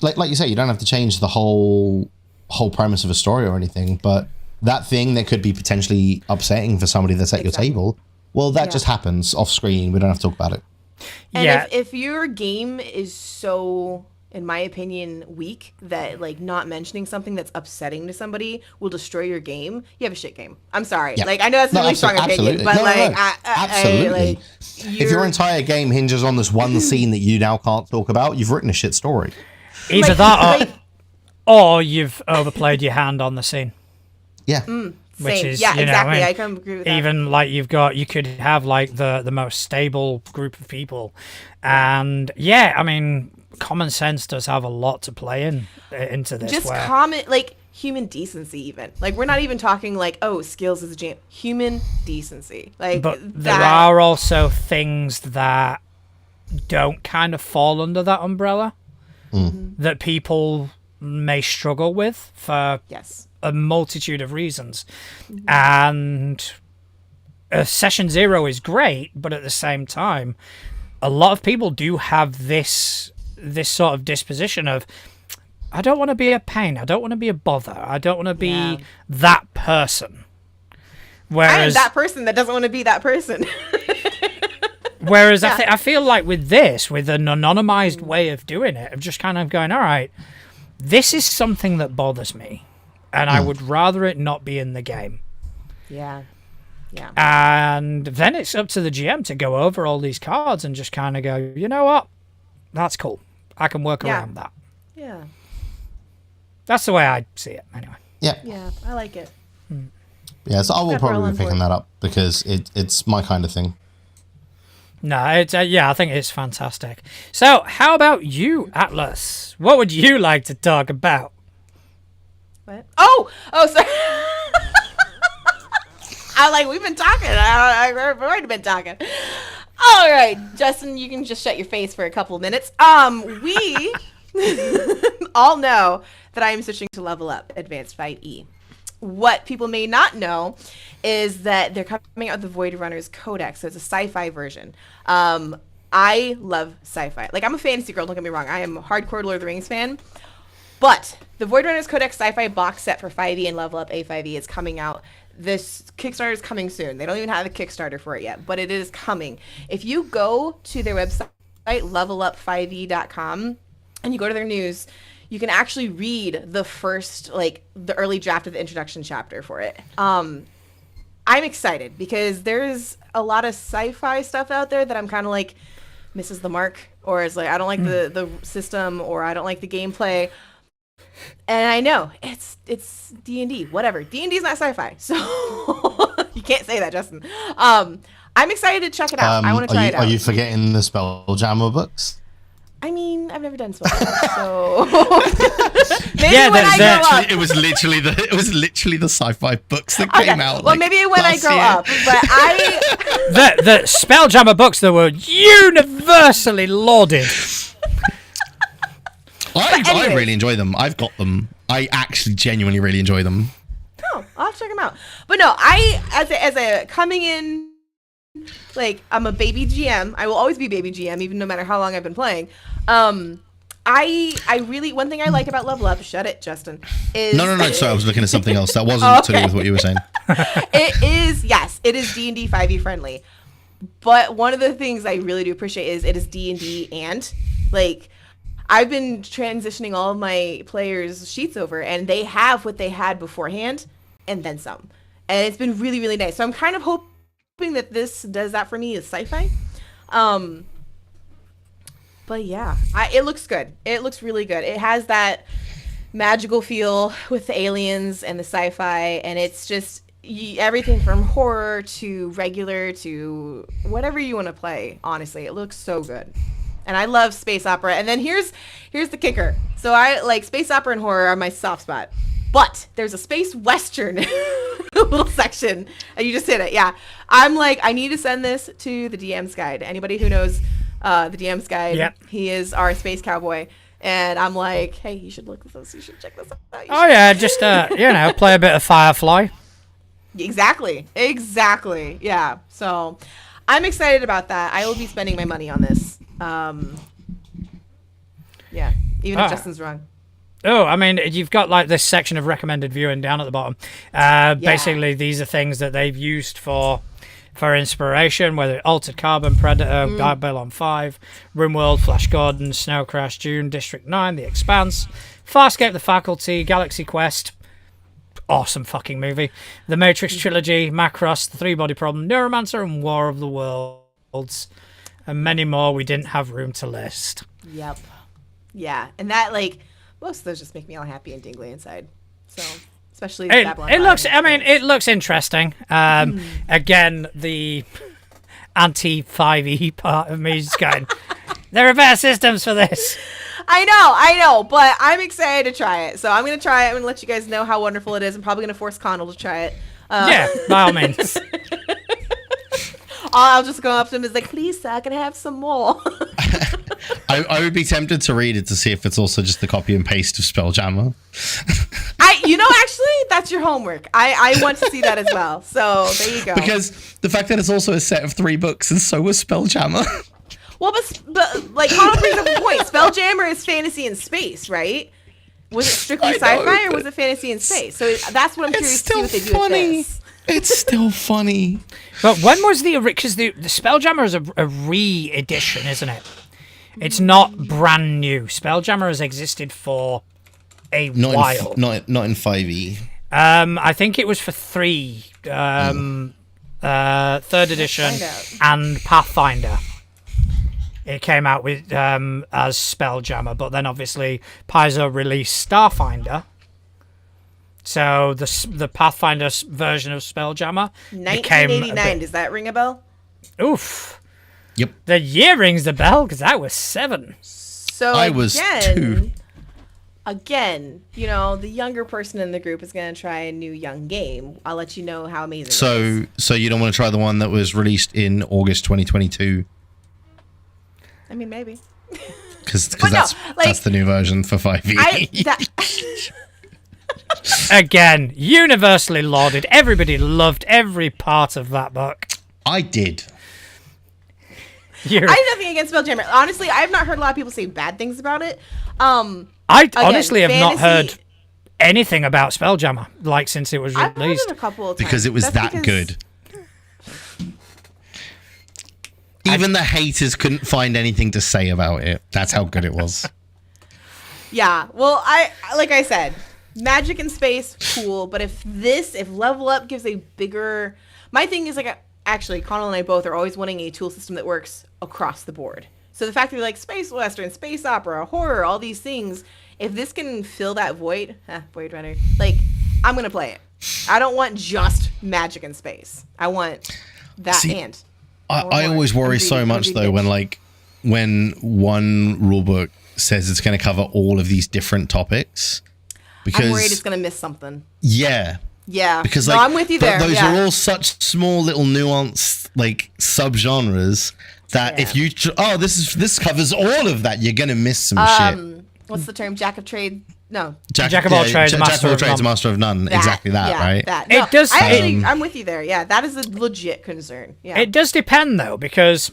like you say, you don't have to change the whole premise of a story or anything, but that thing that could be potentially upsetting for somebody that's at your table, well, that just happens off screen. We don't have to talk about it. And if your game is so, in my opinion, weak that like not mentioning something that's upsetting to somebody will destroy your game, you have a shit game. I'm sorry. Yeah. Like, I know that's a really strong opinion, but absolutely. If your entire game hinges on this one scene that you now can't talk about, you've written a shit story. Either that or you've overplayed your hand on the scene. Yeah. Which is, exactly. I can agree with that. Even like you could have like the most stable group of people, and I mean, common sense does have a lot to play into this. Just common, like, human decency, even. Like, we're not even talking like, oh, skills as a GM. Human decency. Like, but there are also things that don't kind of fall under that umbrella that people may struggle with for a multitude of reasons. And session 0 is great, but at the same time, a lot of people do have this sort of disposition of, I don't want to be a pain, I don't want to be a bother, I don't want to be that person. Whereas I am that person that doesn't want to be that person. Whereas I feel like with this, with an anonymized way of doing it, of just kind of going, all right, this is something that bothers me, and I would rather it not be in the game. Yeah. And then it's up to the GM to go over all these cards and just kind of go, you know what? That's cool. I can work around that. Yeah. That's the way I see it, anyway. Yeah. Yeah, I like it. Yeah, so I will probably be picking that up because it's my kind of thing. No, it's I think it's fantastic. So, how about you, Atlas? What would you like to talk about? What? Oh, sorry. I'm like, we've been talking. I've already been talking. All right, Justin, you can just shut your face for a couple of minutes. We all know that I am switching to Level Up Advanced 5e. What people may not know is that they're coming out with the Voidrunners codex, so it's a sci-fi version. I love sci-fi. Like, I'm a fantasy girl, don't get me wrong. I am a hardcore Lord of the Rings fan. But the Voidrunners codex sci-fi box set for 5e and Level Up A5e is coming out. This Kickstarter is coming soon. They don't even have a Kickstarter for it yet, but it is coming. If you go to their website, levelup5e.com, and you go to their news, you can actually read the first, like, the early draft of the introduction chapter for it. I'm excited because there's a lot of sci-fi stuff out there that I'm kind of like misses the mark, or is like, I don't like the system, or I don't like the gameplay. And I know it's D&D, whatever. D&D is not sci-fi, so you can't say that, Justin. I'm excited to check it out. I want to try it out. Are you forgetting the Spelljammer books? I mean, I've never done Spelljammer, so maybe when I grow up. It was literally the sci-fi books that came out. Well, maybe when I grow up, but the Spelljammer books that were universally lauded. I really enjoy them. I've got them. I actually genuinely really enjoy them. Oh, I'll have to check them out. But no, as a coming in, like, I'm a baby GM. I will always be baby GM, even no matter how long I've been playing. I really, one thing I like about Level Up, shut it, Justin, is... No, sorry, I was looking at something else. That wasn't to do with what you were saying. It is D&D 5e friendly. But one of the things I really do appreciate is it is D&D and, like... I've been transitioning all of my players' sheets over, and they have what they had beforehand, and then some. And it's been really, really nice. So I'm kind of hoping that this does that for me as sci-fi. But yeah, it looks good. It looks really good. It has that magical feel with the aliens and the sci-fi, and it's just everything from horror to regular to whatever you want to play. Honestly, it looks so good. And I love space opera. And then here's the kicker. So I like space opera and horror are my soft spot. But there's a space western little section. And you just hit it. Yeah. I'm like, I need to send this to the DM's guide. Anybody who knows the DM's guide, yep. He is our space cowboy. And I'm like, hey, you should look at this. You should check this out. Oh, yeah. Just, play a bit of Firefly. Exactly. Yeah. So I'm excited about that. I will be spending my money on this. Yeah, even if Justin's wrong. Oh, I mean, you've got like this section of recommended viewing down at the bottom. Basically, these are things that they've used for inspiration, whether Altered Carbon, Predator, Babylon 5, RimWorld, Flash Gordon, Snow Crash, Dune, District 9, The Expanse, Farscape, The Faculty, Galaxy Quest. Awesome fucking movie. The Matrix Trilogy, Macross, The Three-Body Problem, Neuromancer, and War of the Worlds. And many more we didn't have room to list. Yep. Yeah, and that, like, most of those just make me all happy and tingly inside. So, especially the Babylon 5. It looks interesting. Again, the anti-5e part of me is going, there are better systems for this. I know, but I'm excited to try it. So I'm going to try it. I'm going to let you guys know how wonderful it is. I'm probably going to force Connell to try it. Yeah, by all means. I'll just go up to him and be like, please, sir, can I have some more? I would be tempted to read it to see if it's also just the copy and paste of Spelljammer. Actually, that's your homework. I want to see that as well. So there you go. Because the fact that it's also a set of 3 books and so was Spelljammer. Well, but like, Connell brings up a point. Spelljammer is fantasy in space, right? Was it strictly sci-fi or was it fantasy in space? So that's what I'm curious to see what they do with this. It's still funny. But when was because the Spelljammer is a re-edition, isn't it? It's not brand new. Spelljammer has existed for a while. Not in 5e. I think it was for 3, 3rd edition and Pathfinder. It came out with as Spelljammer, but then obviously Paizo released Starfinder. So the Pathfinder version of Spelljammer 1989. Does that ring a bell? Oof. Yep. The year rings the bell because I was 7. So I was 2. Again, the younger person in the group is going to try a new young game. I'll let you know how amazing it is. So you don't want to try the one that was released in August 2022? I mean, maybe. Because that's the new version for 5e. Again, universally lauded. Everybody loved every part of that book. I did. I have nothing against Spelljammer. Honestly, I have not heard a lot of people say bad things about it. I honestly have not heard anything about Spelljammer, like, since it was released. I've heard it a couple of times. Because it was good. Even the haters couldn't find anything to say about it. That's how good it was. Yeah. Well, like I said, magic in space, cool. But if Level Up gives a bigger... My thing is, like, actually, Connell and I both are always wanting a tool system that works across the board. So the fact that you're like space western, space opera, horror, all these things, if this can fill that void, Voidrunner, like, I'm going to play it. I don't want just magic in space. I want that and... I always worry so much, though, when one rulebook says it's going to cover all of these different topics. Because I'm worried it's going to miss something. Yeah. Yeah. Because I'm with you there. Those are all such small little nuanced subgenres that if you this covers all of that, you're going to miss some shit. What's the term? Jack of trades? No. Jack of all trades, master of none. Exactly that, right? No, it does. I'm with you there. Yeah, that is a legit concern. Yeah. It does depend, though, because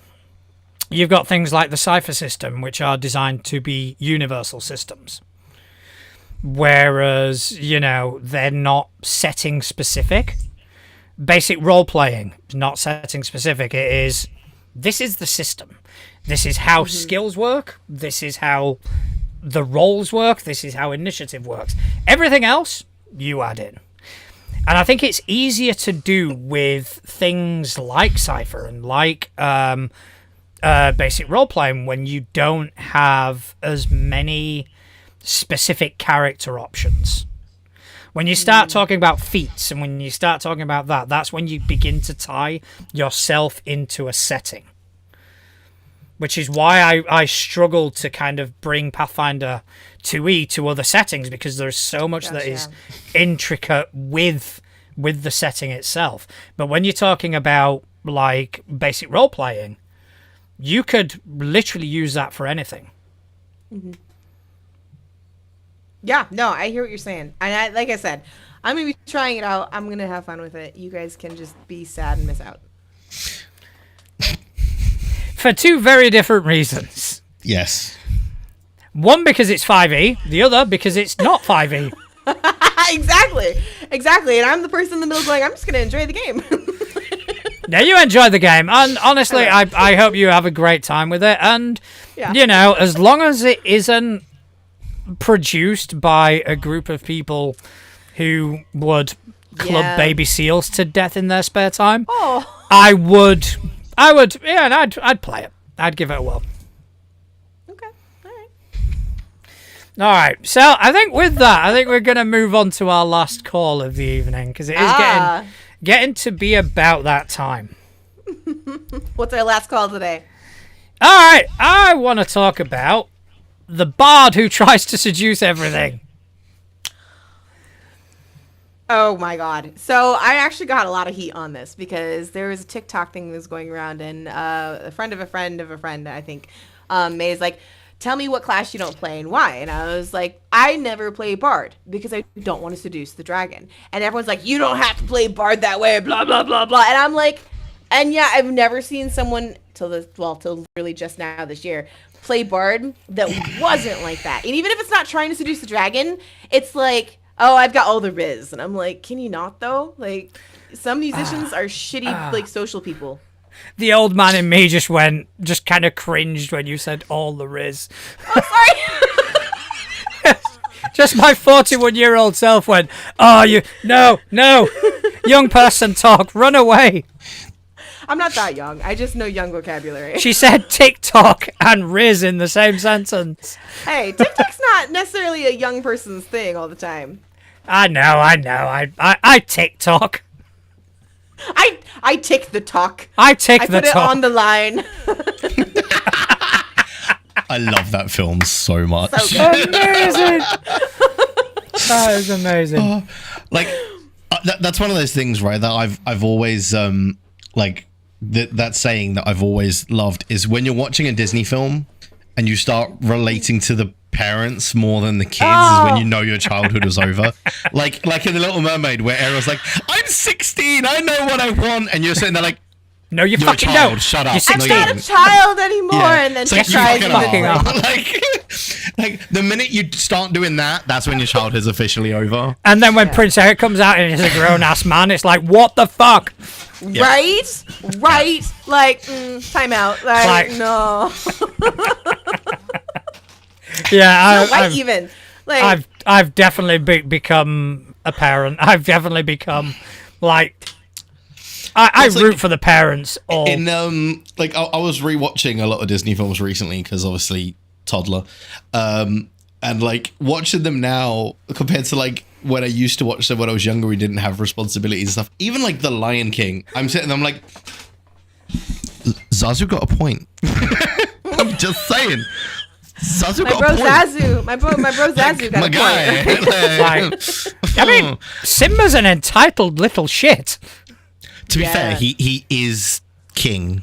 you've got things like the Cypher system, which are designed to be universal systems. Whereas, they're not setting specific. Basic role-playing is not setting specific. This is the system. This is how skills work. This is how the roles work. This is how initiative works. Everything else, you add in. And I think it's easier to do with things like Cypher and like basic role playing when you don't have as many specific character options. When you start talking about feats and when you start talking about that, that's when you begin to tie yourself into a setting. Which is why I struggle to kind of bring Pathfinder 2e to other settings, because there's so much that is intricate with the setting itself. But when you're talking about like basic role playing, you could literally use that for anything. Mm-hmm. Yeah, no, I hear what you're saying. And like I said, I'm going to be trying it out. I'm going to have fun with it. You guys can just be sad and miss out. For two very different reasons. Yes. One, because it's 5e. The other, because it's not 5e. Exactly. And I'm the person in the middle going, I'm just going to enjoy the game. Yeah, you enjoy the game. And honestly, I hope you have a great time with it. And, you know, as long as it isn't produced by a group of people who would club baby seals to death in their spare time, I would, yeah, and I'd play it. I'd give it a whirl. Okay, all right. So I think with that, I think we're gonna move on to our last call of the evening, because it is getting to be about that time. What's our last call today? All right, I want to talk about the bard who tries to seduce everything. Oh my god. So I actually got a lot of heat on this because there was a TikTok thing that was going around, and a friend of a friend of a friend, I think, May's like, tell me what class you don't play and why. And I was like, I never play bard because I don't want to seduce the dragon. And everyone's like, you don't have to play bard that way, blah, blah, blah, blah. And I'm like, and yeah, I've never seen someone till literally just now this year play bard that wasn't like that. And even if it's not trying to seduce the dragon, it's like, oh, I've got all the riz. And I'm like, can you not though? Like, some musicians are shitty like social people. The old man in me just kind of cringed when you said all the riz. Oh, sorry. Just my 41-year-old self went, oh, no, young person talk, run away. I'm not that young. I just know young vocabulary. She said TikTok and Riz in the same sentence. Hey, TikTok's not necessarily a young person's thing all the time. I know. I TikTok. I tick the talk. I put it on the line. I love that film so much. So good. Amazing. That is amazing. That's one of those things, right? That I've always that saying that I've always loved is when you're watching a Disney film and you start relating to the parents more than the kids is when you know your childhood was over. like in The Little Mermaid, where Ariel's like, I'm 16, I know what I want, and you're sitting there like, no, you you're fucking a child, don't. shut up. I'm not a child anymore, and then like, tries fucking up. like the minute you start doing that, that's when your childhood's officially over. And then when Prince Eric comes out and he's a grown-ass man, it's like, what the fuck? Yeah. Right? Like, time out. Like, no. Yeah, I've definitely become a parent. I've definitely become like I root for the parents. I was rewatching a lot of Disney films recently because obviously toddler, and like watching them now compared to like when I used to watch them when I was younger, we didn't have responsibilities and stuff. Even like The Lion King, I'm sitting there, I'm like, Zazu got a point. I'm just saying. Zazu got a point. Zazu. My bro Zazu got a point. I mean, Simba's an entitled little shit. To be fair, he is king.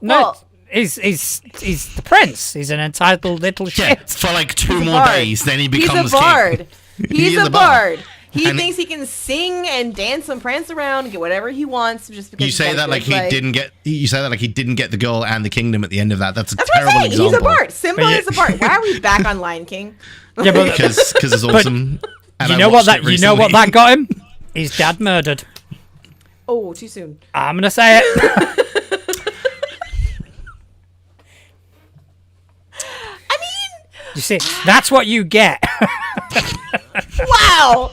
No, he's the prince. He's an entitled little shit. For like two more days, then he becomes He's a bard. king. He's a bard. He thinks he can sing and dance and prance around and get whatever he wants just because. You say that like he didn't get. You say that like he didn't get the girl and the kingdom at the end of that. That's a terrible example. He's a bard. Simba is a bard. Why are we back on Lion King? Yeah, but because it's awesome. You know what that got him? His dad murdered. Oh, too soon. I'm gonna say it. I mean, you see, that's what you get. Wow.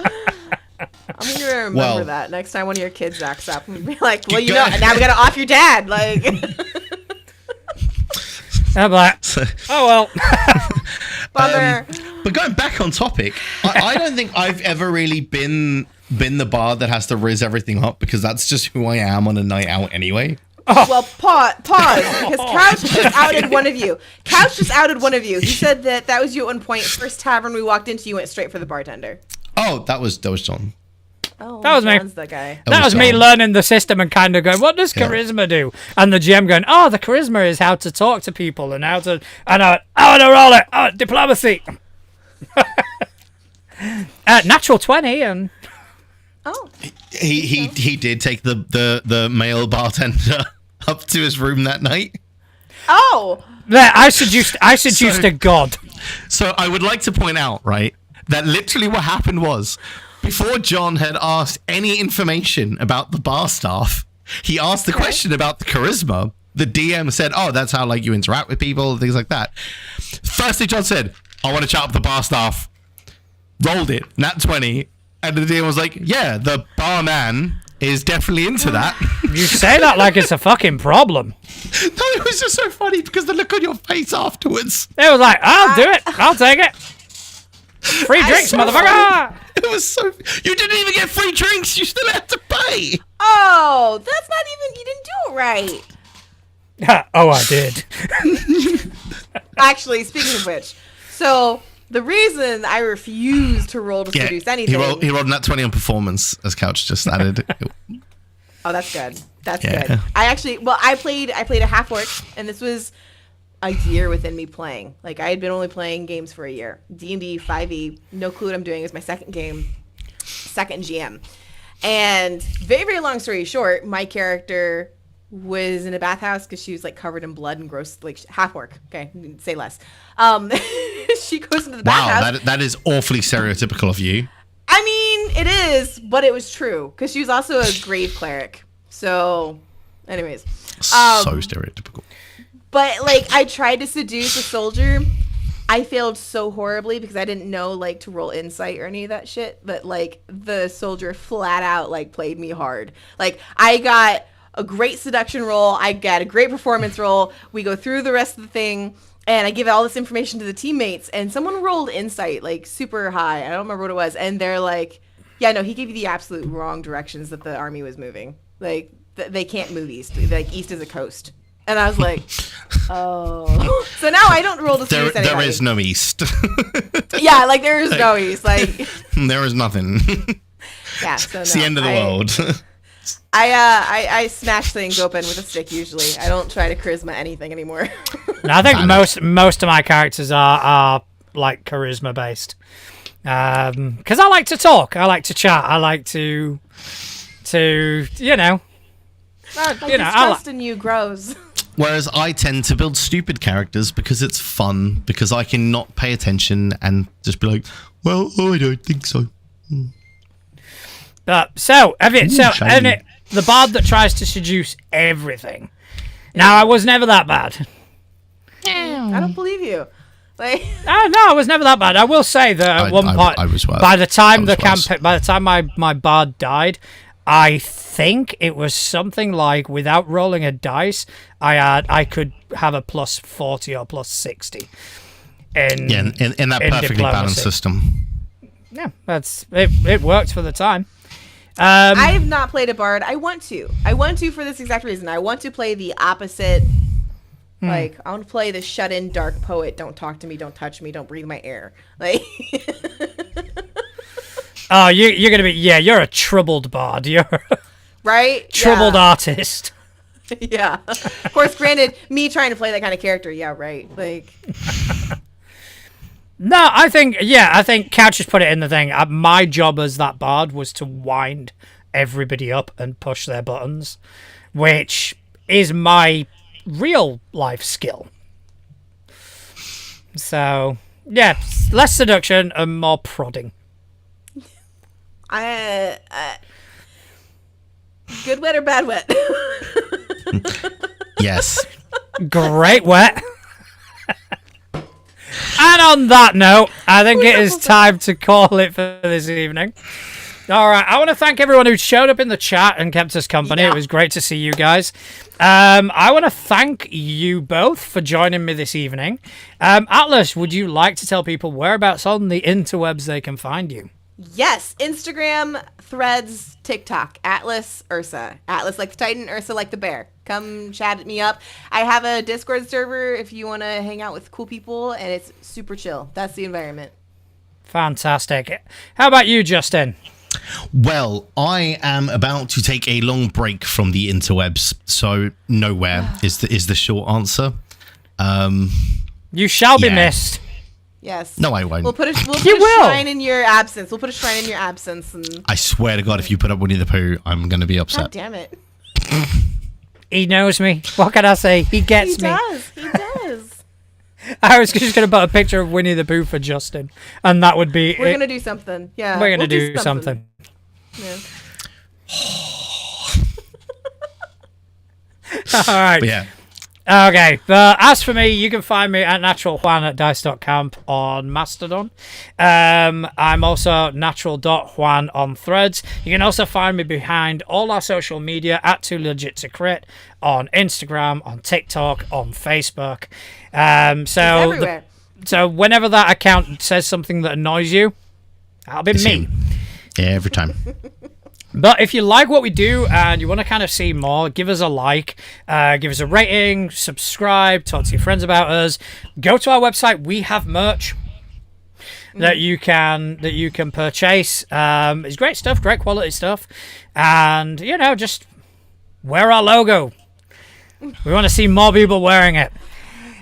I'm gonna remember that next time one of your kids acts up and be like, well, now we gotta off your dad. Like, I'm like, oh well. Bummer. But going back on topic, I don't think I've ever really been the bard that has to riz everything up, because that's just who I am on a night out anyway. Well, pause, because Couch just outed one of you. Couch just outed one of you. He said that was you at one point. First tavern we walked into, you went straight for the bartender. Oh, that was John. Oh, That was me. John's the guy. That was me John. learning the system and kind of going, what does charisma do? And the GM going, oh, the charisma is how to talk to people and how to... And I went, I want to roll it. Oh, diplomacy. Natural 20 and... Oh. He did take the male bartender up to his room that night. Oh. There, I seduced a god. So I would like to point out, right, that literally what happened was, before John had asked any information about the bar staff, he asked the question about the charisma. The DM said, oh, that's how like you interact with people and things like that. Firstly, John said, I want to chat up the bar staff. Rolled it, nat 20. And the DM was like, yeah, the barman is definitely into that. You say that like it's a fucking problem. No, it was just so funny because the look on your face afterwards. It was like, I'll do it. I'll take it. Free drinks, motherfucker. It was so... You didn't even get free drinks. You still had to pay. Oh, that's not even... You didn't do it right. Oh, I did. Actually, speaking of which, so... The reason I refuse to roll to seduce anything... He rolled nat 20 on performance, as Couch just added. Oh, that's good. That's good. I played a half orc, and this was a year within me playing. Like, I had been only playing games for a year. D&D 5e, no clue what I'm doing. It was my second game, second GM. And very, very long story short, my character was in a bathhouse because she was like covered in blood and gross, like half orc. Okay, say less. She goes into the bathhouse. Wow, that is awfully stereotypical of you. I mean, it is, but it was true because she was also a grave cleric. So, anyways, So stereotypical. But like, I tried to seduce a soldier. I failed so horribly because I didn't know like to roll insight or any of that shit. But like, the soldier flat out like played me hard. Like, I got a great seduction roll. I got a great performance roll. We go through the rest of the thing, and I give all this information to the teammates, and someone rolled insight, like, super high. I don't remember what it was. And they're like, yeah, no, he gave you the absolute wrong directions that the army was moving. Like, they can't move east. Like, east is a coast. And I was like, oh. So now I don't roll to seduce anybody. There is no east. Yeah, like, there is no east. Like, there is nothing. Yeah, so no. It's the end of the world. I smash things open with a stick usually. I don't try to charisma anything anymore. No, I think most of my characters are like charisma based, because I like to talk, I like to chat, I like to you know. Trust in you grows. Whereas I tend to build stupid characters because it's fun, because I can not pay attention and just be like, well, I don't think so. So the bard that tries to seduce everything. Now, I was never that bad. I don't believe you. Like, no, I was never that bad. I will say that at one point, I was worse. by the time my bard died, I think it was something like, without rolling a dice, I could have a plus 40 or plus 60. In that perfectly balanced system. Yeah, it worked for the time. I have not played a bard. I want to for this exact reason. I want to play the opposite. Like, I want to play the shut-in dark poet. Don't talk to me. Don't touch me. Don't breathe my air. Like, oh, you're gonna be you're a troubled bard. You're right. Troubled artist. Yeah. Of course, granted, me trying to play that kind of character. Yeah, right. Like. No, I think Couch just put it in the thing. My job as that bard was to wind everybody up and push their buttons, which is my real life skill. So, yeah, less seduction and more prodding. Good wet or bad wet? Yes. Great wet. And on that note, I think it is time to call it for this evening. All right. I want to thank everyone who showed up in the chat and kept us company. Yeah. It was great to see you guys. I want to thank you both for joining me this evening. Atlas, would you like to tell people whereabouts on the interwebs they can find you? Yes, Instagram, Threads, TikTok, Atlas, Ursa. Atlas like the Titan, Ursa like the bear. Come chat me up. I have a Discord server if you want to hang out with cool people, and it's super chill. That's the environment. Fantastic. How about you, Justin? Well, I am about to take a long break from the interwebs, so nowhere is the short answer. You shall be Yeah. missed. Yes. No, I won't. We'll put a You will. shrine in your absence. We'll put a shrine in your absence. And I swear to God, if you put up Winnie the Pooh, I'm going to be God upset. damn it. He knows me. What can I say? He gets He me. does. He does. I was just going to put a picture of Winnie the Pooh for Justin, and that would be We're it. gonna do something. Yeah. We're going to we'll do something. Yeah. All right. But yeah. Okay, but as for me, you can find me at naturaljuan at dice.camp on Mastodon. I'm also natural.juan on Threads. You can also find me behind all our social media at Too Legit to Crit on Instagram, on TikTok, on Facebook. Everywhere. So whenever that account says something that annoys you, that'll be It's me. him. Yeah, every time. But if you like what we do and you want to kind of see more, give us a like, give us a rating, subscribe, talk to your friends about us. Go to our website. We have merch that you can purchase. It's great stuff, great quality stuff, and just wear our logo. We want to see more people wearing it.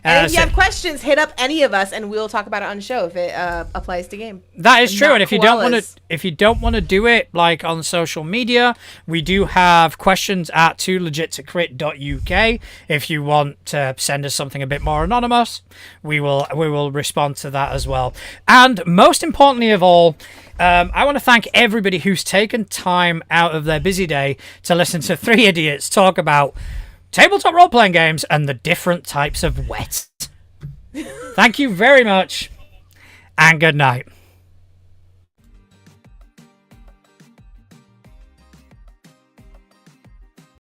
And if you have questions, hit up any of us, and we'll talk about it on the show if it applies to game. That is true, Not and if you don't want to do it like on social media, we do have questions at toolegit2crit.uk. If you want to send us something a bit more anonymous, we will respond to that as well. And most importantly of all, I want to thank everybody who's taken time out of their busy day to listen to three idiots talk about tabletop role-playing games and the different types of wet. Thank you very much, and good night.